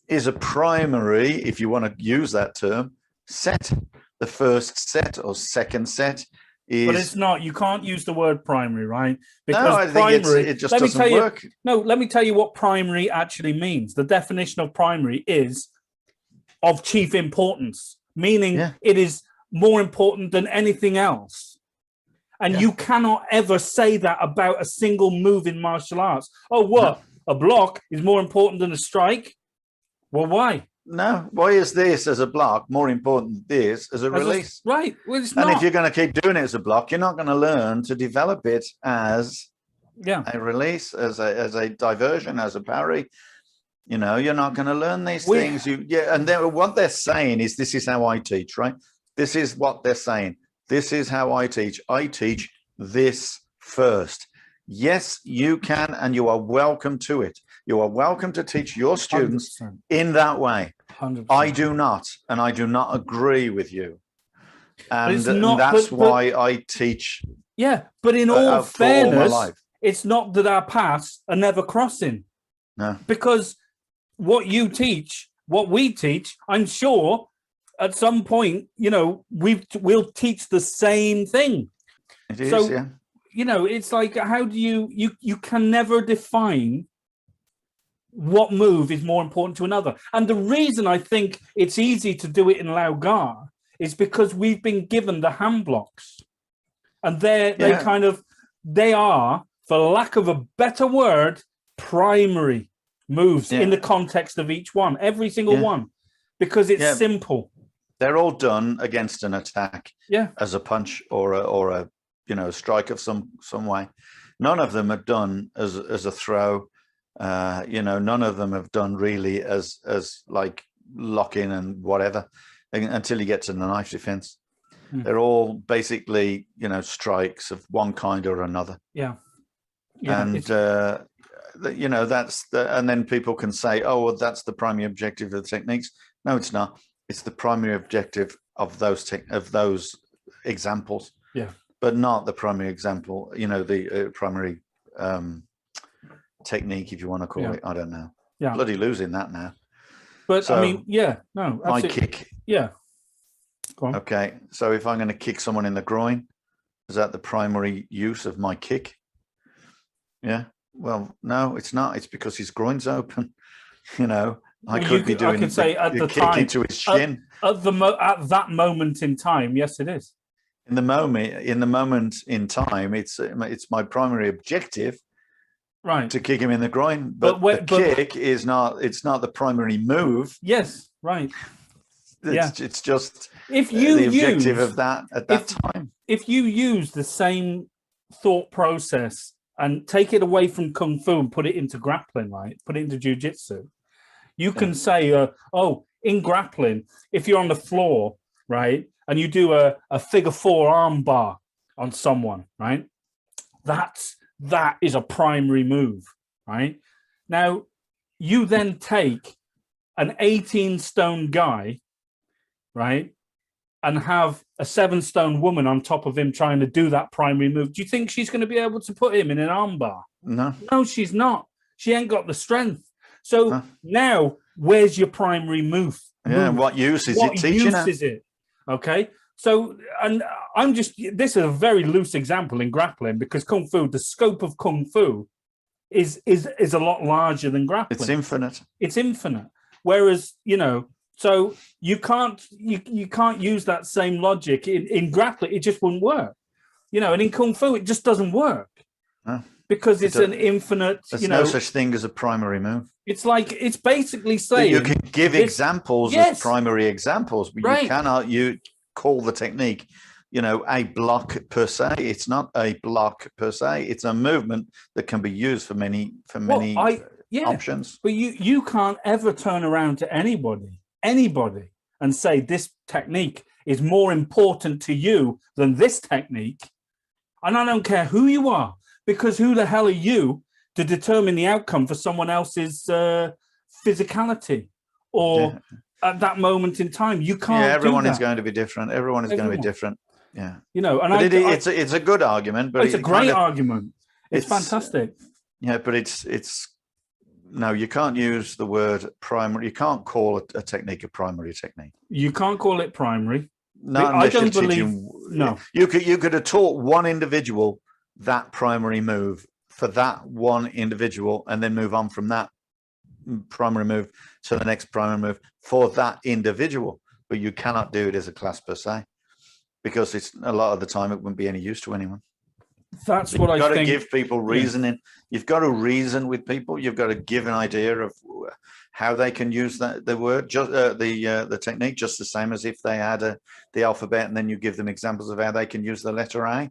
is a primary, if you want to use that term, set. The first set or second set is... But it's not. You can't use the word primary, right? Because no, I primary, think it just doesn't work. Let me tell you what primary actually means. The definition of primary is of chief importance, meaning it is more important than anything else. And you cannot ever say that about a single move in martial arts. Oh, what? No. A block is more important than a strike? Well, why? No, why is this as a block more important than this as a release? Right. Well, it's and not. If you're going to keep doing it as a block, you're not going to learn to develop it as a release, as a diversion, as a parry. You know, you're not going to learn these things. And what they're saying is, this is how I teach, right? This is what they're saying. This is how I teach. I teach this first. Yes, you can, and you are welcome to it. You are welcome to teach your students 100%. In that way. 100%. I do not, and I do not agree with you. And that's why I teach. Yeah, but in all fairness, it's not that our paths are never crossing. No. Because what you teach, what we teach, I'm sure at some point, you know, we'll teach the same thing. It is, yeah. You know, it's like, how do you can never define what move is more important to another. And the reason I think it's easy to do it in Lao Gar is because we've been given the hand blocks. And they are, for lack of a better word, primary moves in the context of each one, every single one, because it's simple. They're all done against an attack, as a punch or a strike of some way. None of them are done as a throw. None of them have done really as like lock-in and whatever until you get to the knife defense. They're all basically, strikes of one kind or another. Yeah. And, that's and then people can say, oh, well, that's the primary objective of the techniques. No, it's not. It's the primary objective of those examples. Yeah. But not the primary example, the primary technique, if you want to call it. I don't know. Yeah. Bloody losing that now. But so, I mean, no. My kick. Yeah. Go on. Okay. So if I'm going to kick someone in the groin, is that the primary use of my kick? Yeah. Well, no, it's not. It's because his groin's open. I could be doing a kick into his shin. At that moment in time, yes, it is. In the moment in time, it's my primary objective, right, to kick him in the groin. But the kick is not. It's not the primary move. Yes, right. It's just if you the objective of that at that time. If you use the same thought process and take it away from kung fu and put it into grappling, right? Put it into jiu-jitsu. You can say, in grappling, if you're on the floor, right, and you do a figure 4 arm bar on someone, right, that is a primary move, right? Now, you then take an 18-stone guy, right, and have a 7-stone woman on top of him trying to do that primary move. Do you think she's going to be able to put him in an arm bar? No. No, she's not. She ain't got the strength. So now, where's your primary move? Yeah, what use is it teaching her? What use is it? Okay, so, and this is a very loose example in grappling because Kung Fu, the scope of Kung Fu is a lot larger than grappling. It's infinite. It's infinite. Whereas, so you can't use that same logic in grappling. It just wouldn't work. And in Kung Fu, it just doesn't work. No. Because it's an infinite, There's no such thing as a primary move. It's like, it's basically saying... You can give examples as primary examples, but you cannot call the technique, a block per se. It's not a block per se. It's a movement that can be used for many options. But you can't ever turn around to anybody, and say this technique is more important to you than this technique. And I don't care who you are. Because who the hell are you to determine the outcome for someone else's physicality or at that moment in time. You can't. Yeah, everyone do is that. going to be different. Everyone is going to be different. Yeah, you know, and but it's a good argument, but it's a great argument. It's fantastic. Yeah, but it's no, you can't use the word primary. You can't call a technique a primary technique. You can't call it primary. No, I don't believe. No, you could have taught one individual that primary move for that one individual, and then move on from that primary move to the next primary move for that individual. But you cannot do it as a class per se, because it's a lot of the time it wouldn't be any use to anyone. That's what I think. You've got to give people reasoning. You've got to reason with people. You've got to give an idea of how they can use the word, just the technique, just the same as if they had the alphabet, and then you give them examples of how they can use the letter A.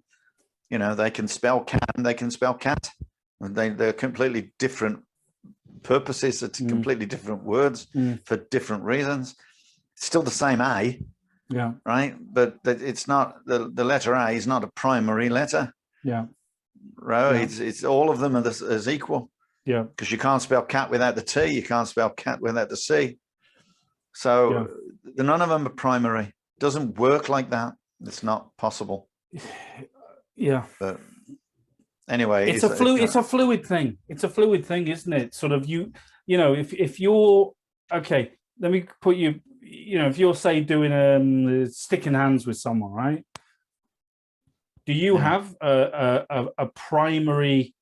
You know, they can spell can, they can spell cat. They're completely different purposes. It's completely different words for different reasons. Still the same A. Yeah. Right. But it's not the letter A is not a primary letter. Yeah. Right. Yeah. It's all of them are as equal. Yeah. Because you can't spell cat without the T. You can't spell cat without the C. So none of them are primary. It doesn't work like that. It's not possible. Yeah. But anyway, it's a fluid thing. It's a fluid thing, isn't it? Sort of you know, if you're okay, let me put you, you know, if you're say doing sticking hands with someone, right? Do you have a primary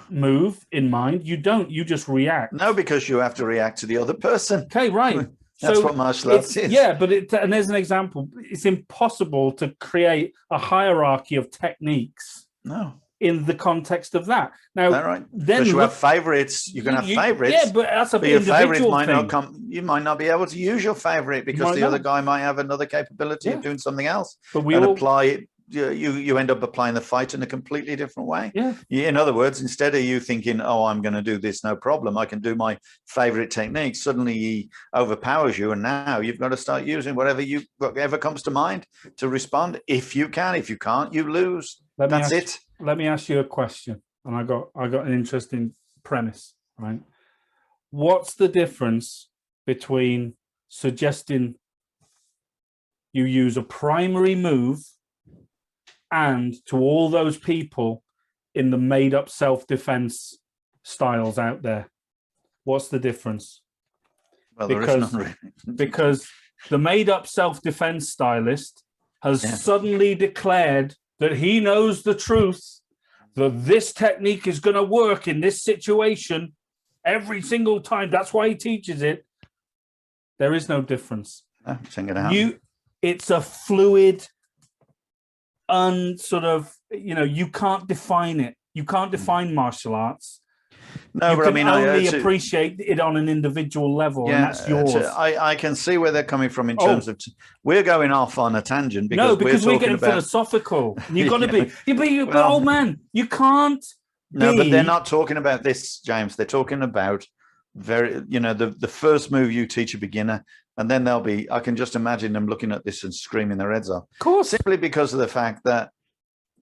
move in mind? You don't. You just react. No, because you have to react to the other person. Okay, right. That's what martial arts is. Yeah, but and there's an example. It's impossible to create a hierarchy of techniques. No. In the context of that. Now, right. Then you have favorites. You can have favorites. Yeah, but that's your favorite might not come. You might not be able to use your favorite because the other guy might have another capability of doing something else. But we apply it. You end up applying the fight in a completely different way. Yeah. In other words, instead of you thinking, "Oh, I'm going to do this, no problem. I can do my favorite technique," suddenly he overpowers you, and now you've got to start using whatever comes to mind to respond. If you can, if you can't, you lose. That's it. Let me ask you a question, and I got an interesting premise. Right? What's the difference between suggesting you use a primary move and to all those people in the made-up self-defense styles out there? What's the difference? Well, there is none really. Because the made-up self-defense stylist has suddenly declared that he knows the truth, that this technique is going to work in this situation every single time. That's why he teaches it. There is no difference. It's a fluid, sort of, you know, you can't define it. You can't define martial arts. No, you but can I mean, only appreciate it on an individual level, and that's yours. I can see where they're coming from in terms of we're going off on a tangent because we're getting philosophical. You've got to be. But old man, you can't. No, but they're not talking about this, James. They're talking about the first move you teach a beginner, and then they'll be. I can just imagine them looking at this and screaming their heads off. Of course, simply because of the fact that,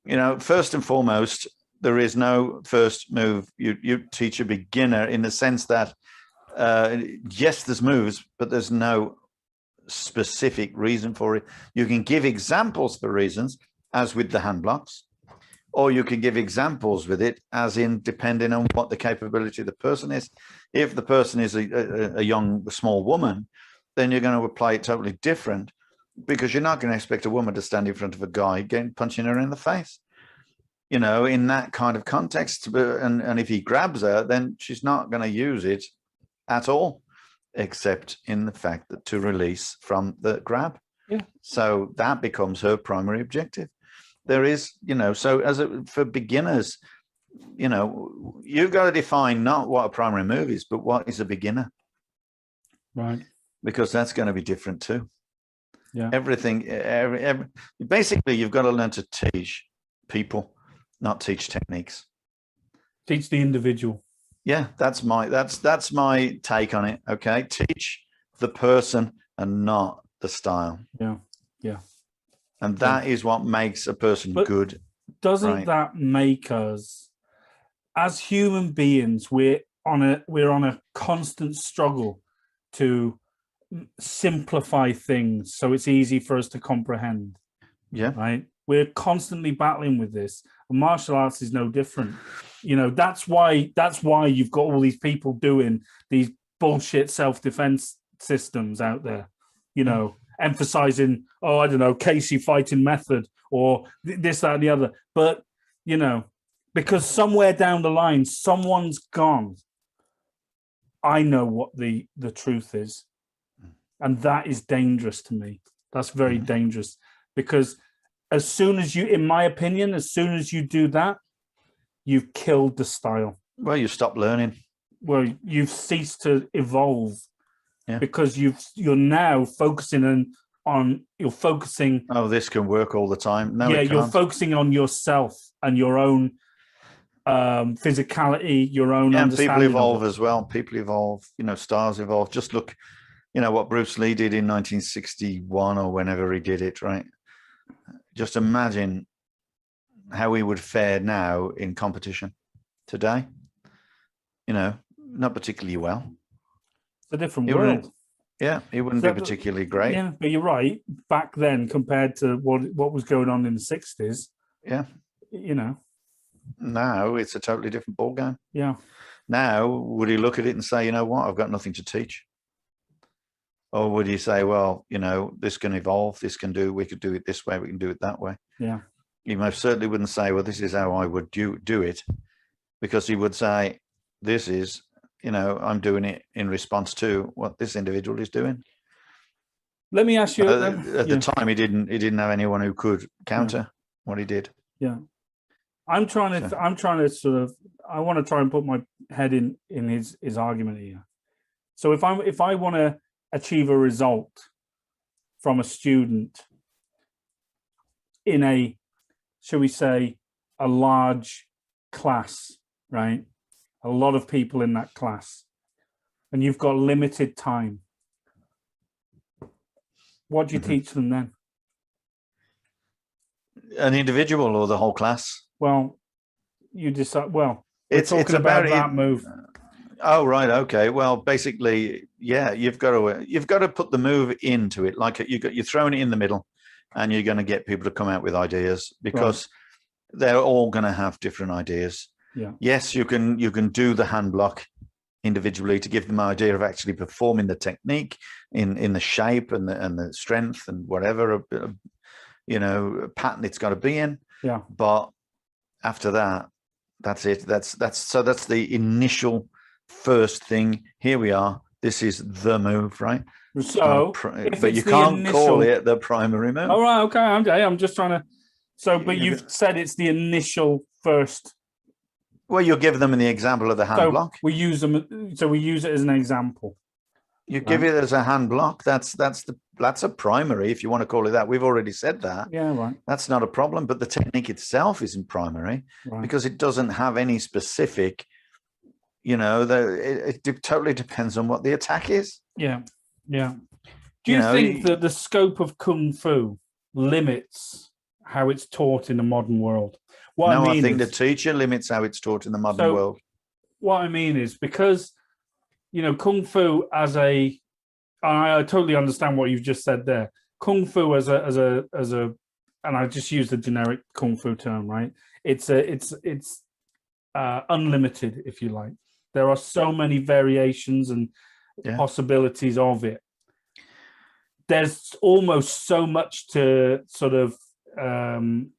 you know, first and foremost, there is no first move you teach a beginner, in the sense that, yes, there's moves, but there's no specific reason for it. You can give examples for reasons, as with the hand blocks, or you can give examples with it, as in depending on what the capability of the person is. If the person is a young, small woman, then you're going to apply it totally different, because you're not going to expect a woman to stand in front of a guy punching her in the face. You know, in that kind of context, and if he grabs her, then she's not going to use it at all, except in the fact that to release from the grab. Yeah. So that becomes her primary objective. There is, you know, so for beginners, you know, you've got to define not what a primary move is, but what is a beginner. Right. Because that's going to be different too. Yeah. Everything, basically, you've got to learn to teach people, not teach techniques. Teach the individual. Yeah, that's my take on it. Okay, teach the person and not the style. Yeah, yeah. And that is what makes a person good. Doesn't that make us, as human beings, we're on a constant struggle to simplify things so it's easy for us to comprehend. Yeah. Right. We're constantly battling with this. And martial arts is no different. You know, that's why you've got all these people doing these bullshit self-defense systems out there, you know, emphasizing, oh, I don't know, Casey fighting method or this, that, and the other. But, you know, because somewhere down the line, someone's gone, I know what the truth is. And that is dangerous to me. That's very dangerous, because as soon as you, in my opinion, as soon as you do that, you've killed the style. Well, you stop learning. Well, you've ceased to evolve, because you're now focusing on you're focusing. Oh, this can work all the time. No, you're focusing on yourself and your own physicality, your own understanding. People evolve as well. People evolve. You know, stars evolve. Just look, you know, what Bruce Lee did in 1961 or whenever he did it, right? Just imagine how we would fare now in competition today. You know, not particularly well. It's a different world. Yeah, it wouldn't be particularly great. Yeah, but you're right. Back then, compared to what was going on in the 60s, you know. Now it's a totally different ballgame. Yeah. Now, would he look at it and say, you know what, I've got nothing to teach? Or would he say, well, you know, this can evolve, we could do it this way, we can do it that way. Yeah. He most certainly wouldn't say, well, this is how I would do it, because he would say, this is, you know, I'm doing it in response to what this individual is doing. Let me ask you. At the time, he didn't have anyone who could counter what he did. Yeah. I'm trying to sort of, I want to try and put my head in his argument here. So if I want to achieve a result from a student in a, shall we say, a large class, right? A lot of people in that class, and you've got limited time, what do you teach them then? An individual or the whole class? Well, you decide. Well, it's about that move. Oh, right. Okay. Well, basically, yeah, you've got to put the move into it. Like you're throwing it in the middle, and you're going to get people to come out with ideas, because they're all going to have different ideas. Yeah. Yes, you can do the hand block individually to give them an idea of actually performing the technique in the shape and the strength and whatever you know pattern it's got to be in. Yeah. But after that, that's it. That's the initial first thing. Here we are. This is the move, right? So, but you can't call it the primary move. All right. Okay. I'm just trying to. So, but you've said it's the initial first. Well, you'll give them the example of the hand block. We use them. So we use it as an example. You give it as a hand block. That's a primary, if you want to call it that. We've already said that. Yeah, right. That's not a problem. But the technique itself isn't primary, because it doesn't have any specific. You know, it totally depends on what the attack is. Yeah, yeah. Do you think that the scope of Kung Fu limits how it's taught in the modern world? I think the teacher limits how it's taught in the modern world. What I mean is, because, you know, Kung Fu I totally understand what you've just said there. Kung Fu as a, and I just use the generic Kung Fu term, right? It's unlimited, if you like. There are so many variations and possibilities of it. There's almost so much to sort of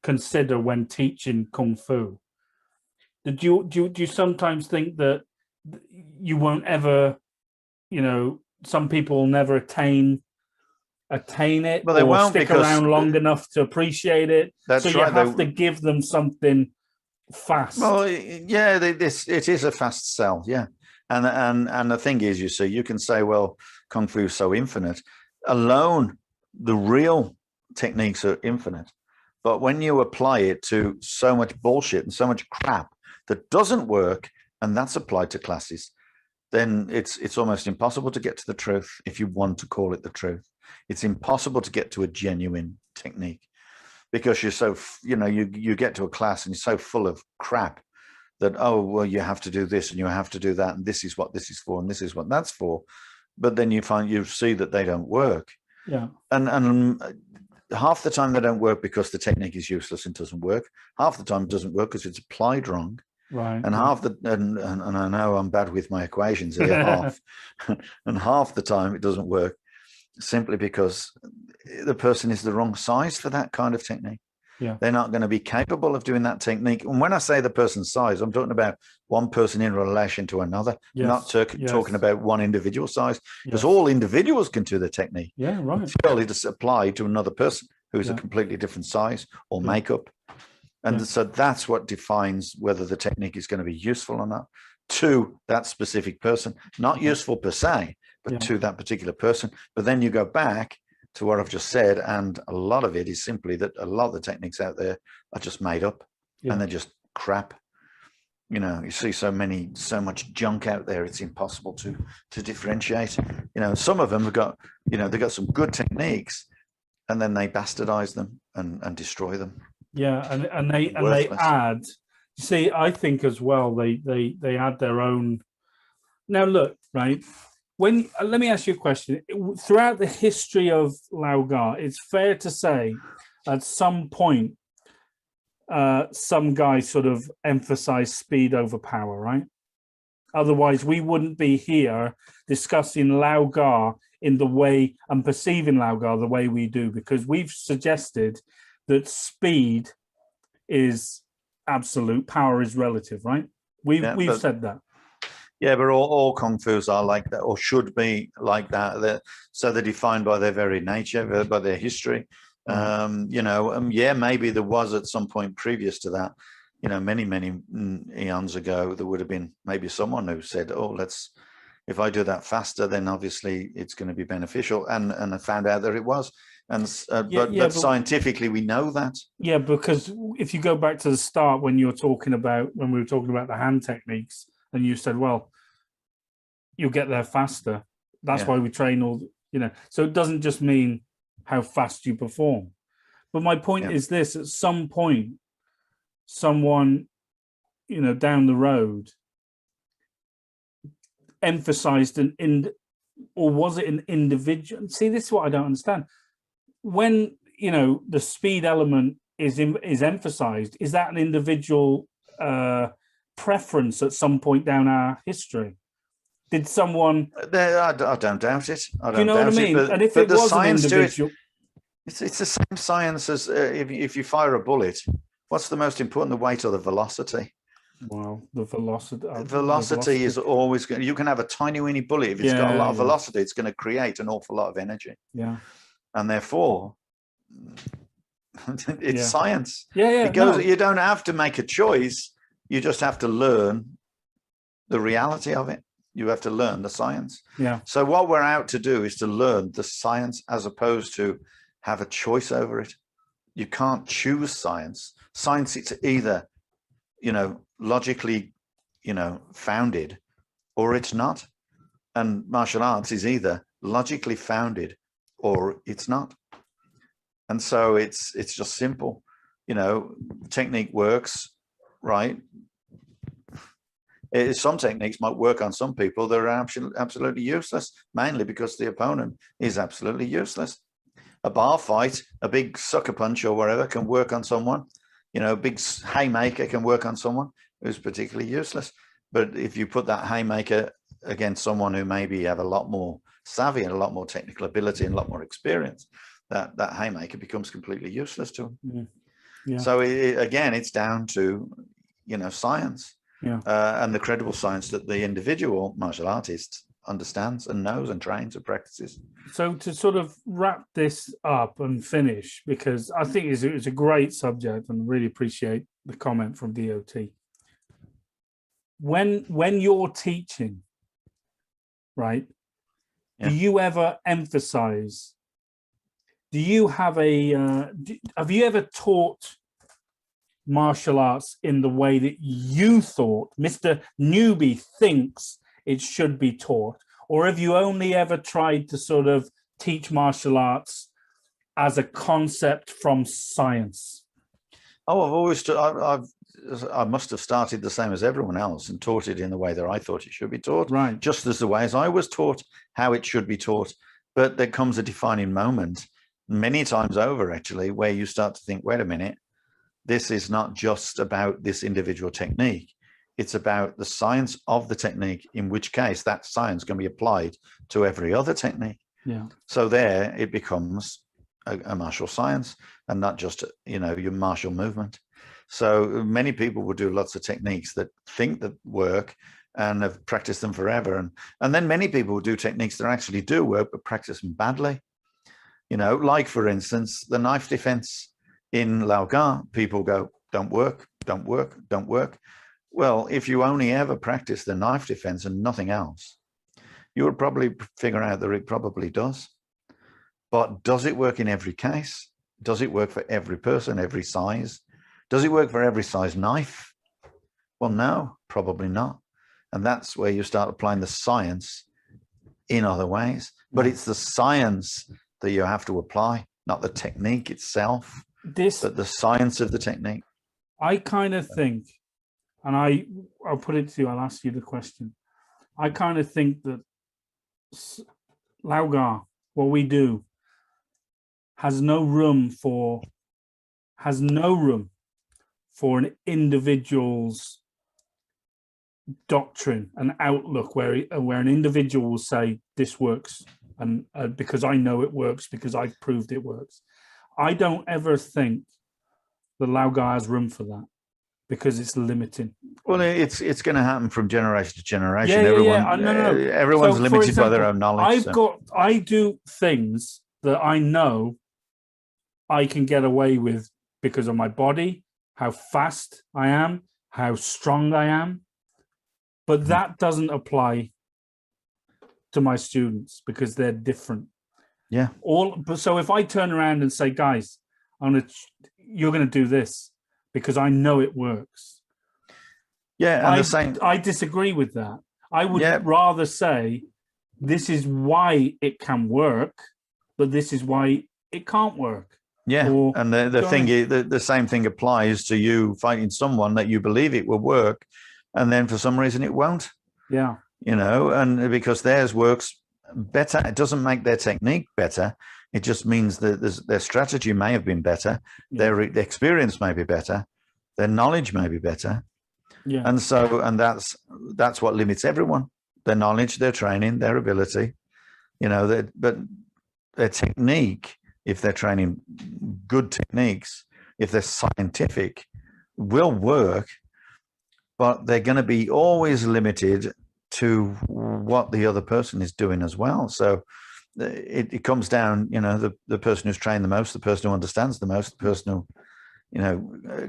consider when teaching Kung Fu. Do you sometimes think that you won't ever, you know, some people will never attain it, well, they won't stick around long enough to appreciate it? That's so you have to give them something fast. Well, yeah, it is a fast sell, yeah. And the thing is, you see, you can say, well, Kung Fu is so infinite. Alone, the real techniques are infinite. But when you apply it to so much bullshit and so much crap that doesn't work, and that's applied to classes, then it's almost impossible to get to the truth, if you want to call it the truth. It's impossible to get to a genuine technique, because you're so, you know, you get to a class and you're so full of crap that, oh, well, you have to do this and you have to do that, and this is what this is for and this is what that's for. but then you see that they don't work. Yeah. And half the time they don't work because the technique is useless and doesn't work. Half the time it doesn't work because it's applied wrong. Right. And and I know I'm bad with my equations here, half. And half the time it doesn't work simply because the person is the wrong size for that kind of technique. Yeah. They're not going to be capable of doing that technique. And when I say the person's size, I'm talking about one person in relation to another. Yes. I'm not talking about one individual size, because all individuals can do the technique. Yeah, right. Until it's applied to another person who is a completely different size or makeup. And so that's what defines whether the technique is going to be useful or not to that specific person. Not useful per se, but to that particular person. But then you go back to what I've just said, and a lot of it is simply that a lot of the techniques out there are just made up and they're just crap. You know, you see so much junk out there, it's impossible to differentiate. You know, some of them have got, they've got some good techniques, and then they bastardize them and destroy them. Yeah, and they add. You see, I think as well they add their own. Now look, right. When let me ask you a question. Throughout the history of Laogar, it's fair to say, at some point, some guy sort of emphasized speed over power, right? Otherwise, we wouldn't be here discussing Laogar in the way and perceiving Laogar the way we do, because we've suggested that speed is absolute, power is relative, right? We've said that. Yeah, but all kung fu's are like that, or should be like that. So they're defined by their very nature, by their history. Yeah, maybe there was at some point previous to that, many eons ago, there would have been maybe someone who said, "Oh, if I do that faster, then obviously it's going to be beneficial," and I found out that it was. And but scientifically, we know that. Yeah, because if you go back to the start when we were talking about the hand techniques. And you said, well, you'll get there faster. That's why we train so it doesn't just mean how fast you perform. But my point is this: at some point, someone, down the road emphasized or was it an individual? See, this is what I don't understand. When, the speed element is emphasized, is that an individual preference at some point down our history? Did someone? I don't doubt it. I don't you know doubt what I mean? It, and if it was an individual, it's the same science as if you fire a bullet. What's the most important, the weight or the velocity? Well, the velocity. Velocity is always going. You can have a tiny weeny bullet. If it's got a lot of velocity, it's going to create an awful lot of energy. Yeah, and therefore, it's science. Yeah. It goes. You don't have to make a choice. You just have to learn the reality of it. You have to learn the science. Yeah. So what we're out to do is to learn the science as opposed to have a choice over it. You can't choose science. Science, it's either, logically, founded, or it's not. And martial arts is either logically founded or it's not. And so it's just simple. Technique works. Right. Some techniques might work on some people that are absolutely useless, mainly because the opponent is absolutely useless. A bar fight, a big sucker punch or whatever can work on someone. A big haymaker can work on someone who's particularly useless. But if you put that haymaker against someone who maybe have a lot more savvy and a lot more technical ability and a lot more experience, that haymaker becomes completely useless to him. Yeah. So again, it's down to science, and the credible science that the individual martial artist understands and knows and trains and practices. So to sort of wrap this up and finish, because I think it's a great subject and really appreciate the comment from DOT. When you're teaching, right, do you ever emphasize? Do you have have you ever taught martial arts in the way that you thought Mr. Newbie thinks it should be taught? Or have you only ever tried to sort of teach martial arts as a concept from science? Oh, I've I must have started the same as everyone else and taught it in the way that I thought it should be taught, right? Just as the way as I was taught how it should be taught. But there comes a defining moment, many times over actually, where you start to think, wait a minute, this is not just about this individual technique. It's about the science of the technique, in which case that science can be applied to every other technique. Yeah. So there it becomes a martial science and not just, your martial movement. So many people will do lots of techniques that think that work and have practiced them forever. And then many people will do techniques that actually do work, but practice them badly. Like, for instance, the knife defense in Lao Ga, people go, don't work, don't work, don't work. Well, if you only ever practice the knife defense and nothing else, you would probably figure out that it probably does. But does it work in every case? Does it work for every person, every size? Does it work for every size knife? Well, no, probably not. And that's where you start applying the science in other ways. But it's the science that you have to apply, not the technique itself, but the science of the technique. I kind of think, and I'll put it to you, I'll ask you the question. I kind of think that Lao Ga, what we do, has no room for an individual's doctrine and outlook where an individual will say this works and because I know it works, because I've proved it works. I don't ever think the Lao Ga has room for that, because it's limiting. Well, it's going to happen from generation to generation. Yeah. Everyone's limited by their own knowledge. I do things that I know I can get away with because of my body, how fast I am, how strong I am. But that doesn't apply to my students because they're different. Yeah. So if I turn around and say, guys, you're going to do this because I know it works. Yeah, and I disagree with that. I would rather say this is why it can work, but this is why it can't work. Yeah, and the same thing applies to you fighting someone that you believe it will work, and then for some reason it won't. Yeah. And because theirs works better, it doesn't make their technique better. It just means that their strategy may have been better, their experience may be better, their knowledge may be better. Yeah. And that's what limits everyone: their knowledge, their training, their ability. But their technique, if they're training good techniques, if they're scientific, will work, but they're going to be always limited to what the other person is doing as well. So it comes down, the person who's trained the most, the person who understands the most, the person who,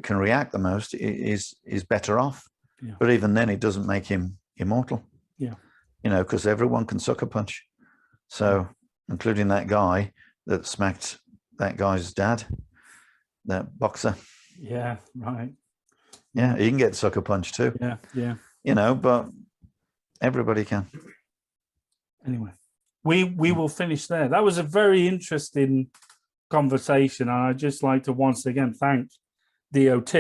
can react the most is better off. Yeah. But even then, it doesn't make him immortal. Yeah. Because everyone can sucker punch. So, including that guy that smacked that guy's dad, that boxer. Yeah, right. Yeah, he can get sucker punch too. Yeah. But everybody can. Anyway, we will finish there. That was a very interesting conversation, and I'd just like to once again thank DOT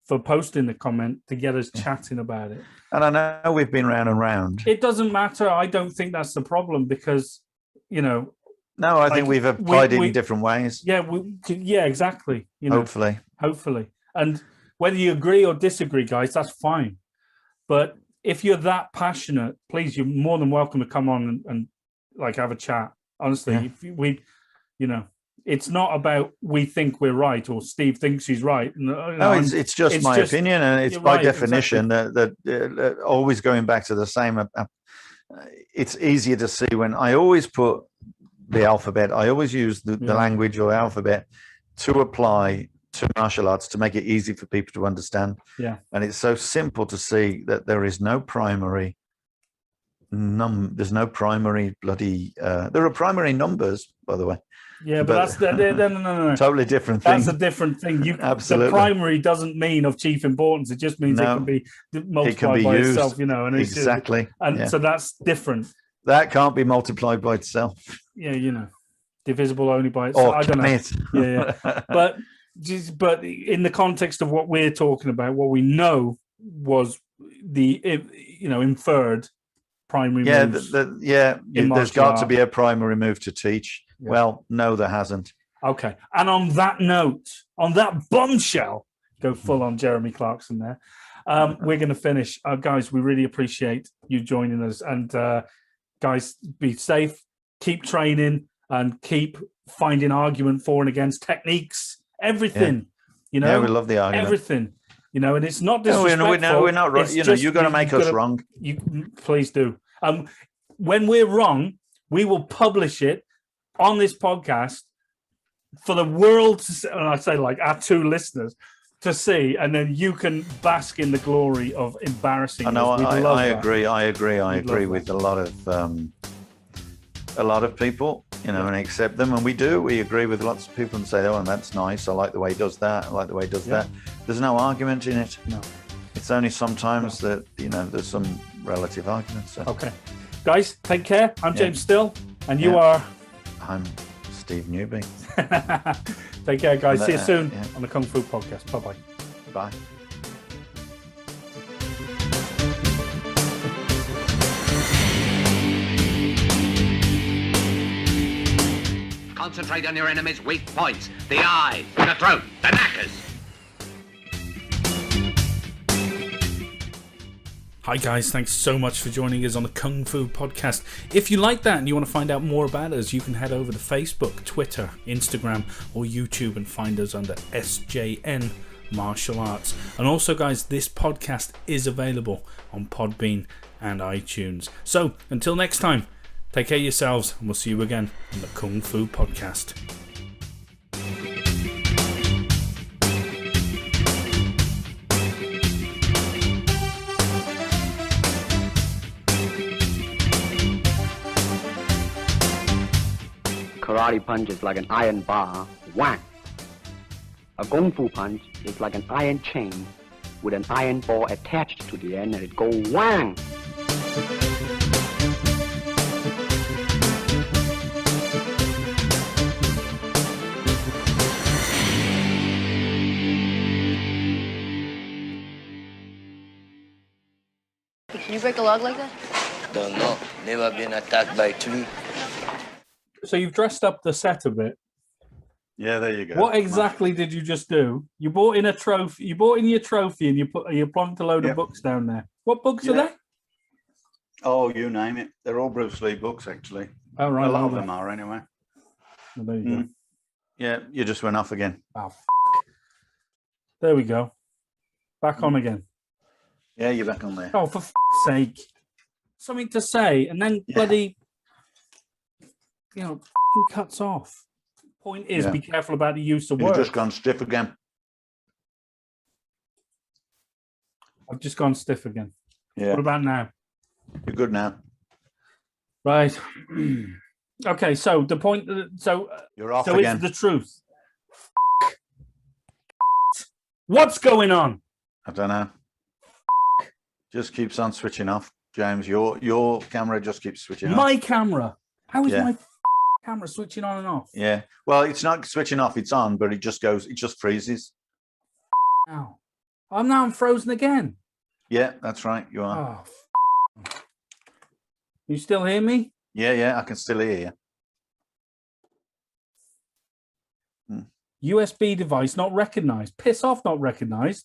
for posting the comment to get us chatting about it. And I know we've been round and round. It doesn't matter. I don't think that's the problem because, No, I think we've applied it in different ways. Yeah, exactly. Hopefully. And whether you agree or disagree, guys, that's fine. But if you're that passionate, please, you're more than welcome to come on and like have a chat. Honestly, if it's not about we think we're right or Steve thinks he's right. It's just my opinion, and it's by definition that always going back to the same. It's easier to see when I always put the alphabet. I always use the language or alphabet to apply to martial arts to make it easy for people to understand. Yeah, and it's so simple to see that there is no primary. There's no primary bloody. There are primary numbers, by the way. Yeah, but that's no. Totally different thing. That's a different thing. Absolutely. The primary doesn't mean of chief importance. It just means it can be multiplied by itself, and exactly. So that's different. That can't be multiplied by itself. Yeah, divisible only by itself. I don't know. Yeah. But but in the context of what we're talking about, what we know was the inferred primary moves. There's got to be a primary move to teach. Yeah. Well, no, there hasn't. Okay. And on that note, on that bombshell, go full on Jeremy Clarkson there. We're going to finish. Guys, we really appreciate you joining us. And guys, be safe, keep training, and keep finding argument for and against techniques, everything. We love the argument. Everything. And it's not disrespectful. We're not right. You're going to make us wrong. You please do. When we're wrong, we will publish it on this podcast for the world to see, and I say like our 2 listeners to see, and then you can bask in the glory of embarrassing. I agree with a lot of people, and accept them, and we agree with lots of people and say, oh, and that's nice. I like the way he does that. I like the way he does that. There's no argument in it. No, it's only sometimes that there's some relative arguments. So. Okay, guys, take care. I'm James Still, and you are. I'm Steve Newby. Take care, guys. See you soon on the Kung Fu Podcast. Bye-bye. Bye. Concentrate on your enemy's weak points. The eyes, the throat, the knackers. Hi guys, thanks so much for joining us on the Kung Fu Podcast. If you like that and you want to find out more about us, you can head over to Facebook, Twitter, Instagram or YouTube and find us under SJN Martial Arts. And also guys, this podcast is available on Podbean and iTunes. So until next time, take care of yourselves and we'll see you again on the Kung Fu Podcast. Karate punch is like an iron bar, whack. A Kung Fu punch is like an iron chain with an iron ball attached to the end and it go whang. Can you break a log like that? Don't know. Never been attacked by tree. So you've dressed up the set a bit. Yeah, there you go. What exactly did you just do? You brought in a trophy. You brought in your trophy, and you plunked a load of books down there. What books are they? Oh, you name it. They're all Bruce Lee books, actually. Oh, right. A lot of them are, anyway. Well, there you go. Yeah, you just went off again. Oh, there we go. Back on again. Yeah, you're back on there. Oh, for sake. Something to say, and then bloody, cuts off. Point is, be careful about the use of words. You've just gone stiff again. I've just gone stiff again. Yeah. What about now? You're good now. Right. Okay, so the point, you're off so again. It's the truth. What's going on? I don't know. Just keeps on switching off, James. Your camera just keeps switching off. My camera? How is my camera switching on and off? Yeah. Well, it's not switching off. It's on, but it just freezes. Now I'm frozen again. Yeah, that's right. You are. Oh, you still hear me? Yeah, I can still hear you. USB device not recognized. Piss off, not recognized.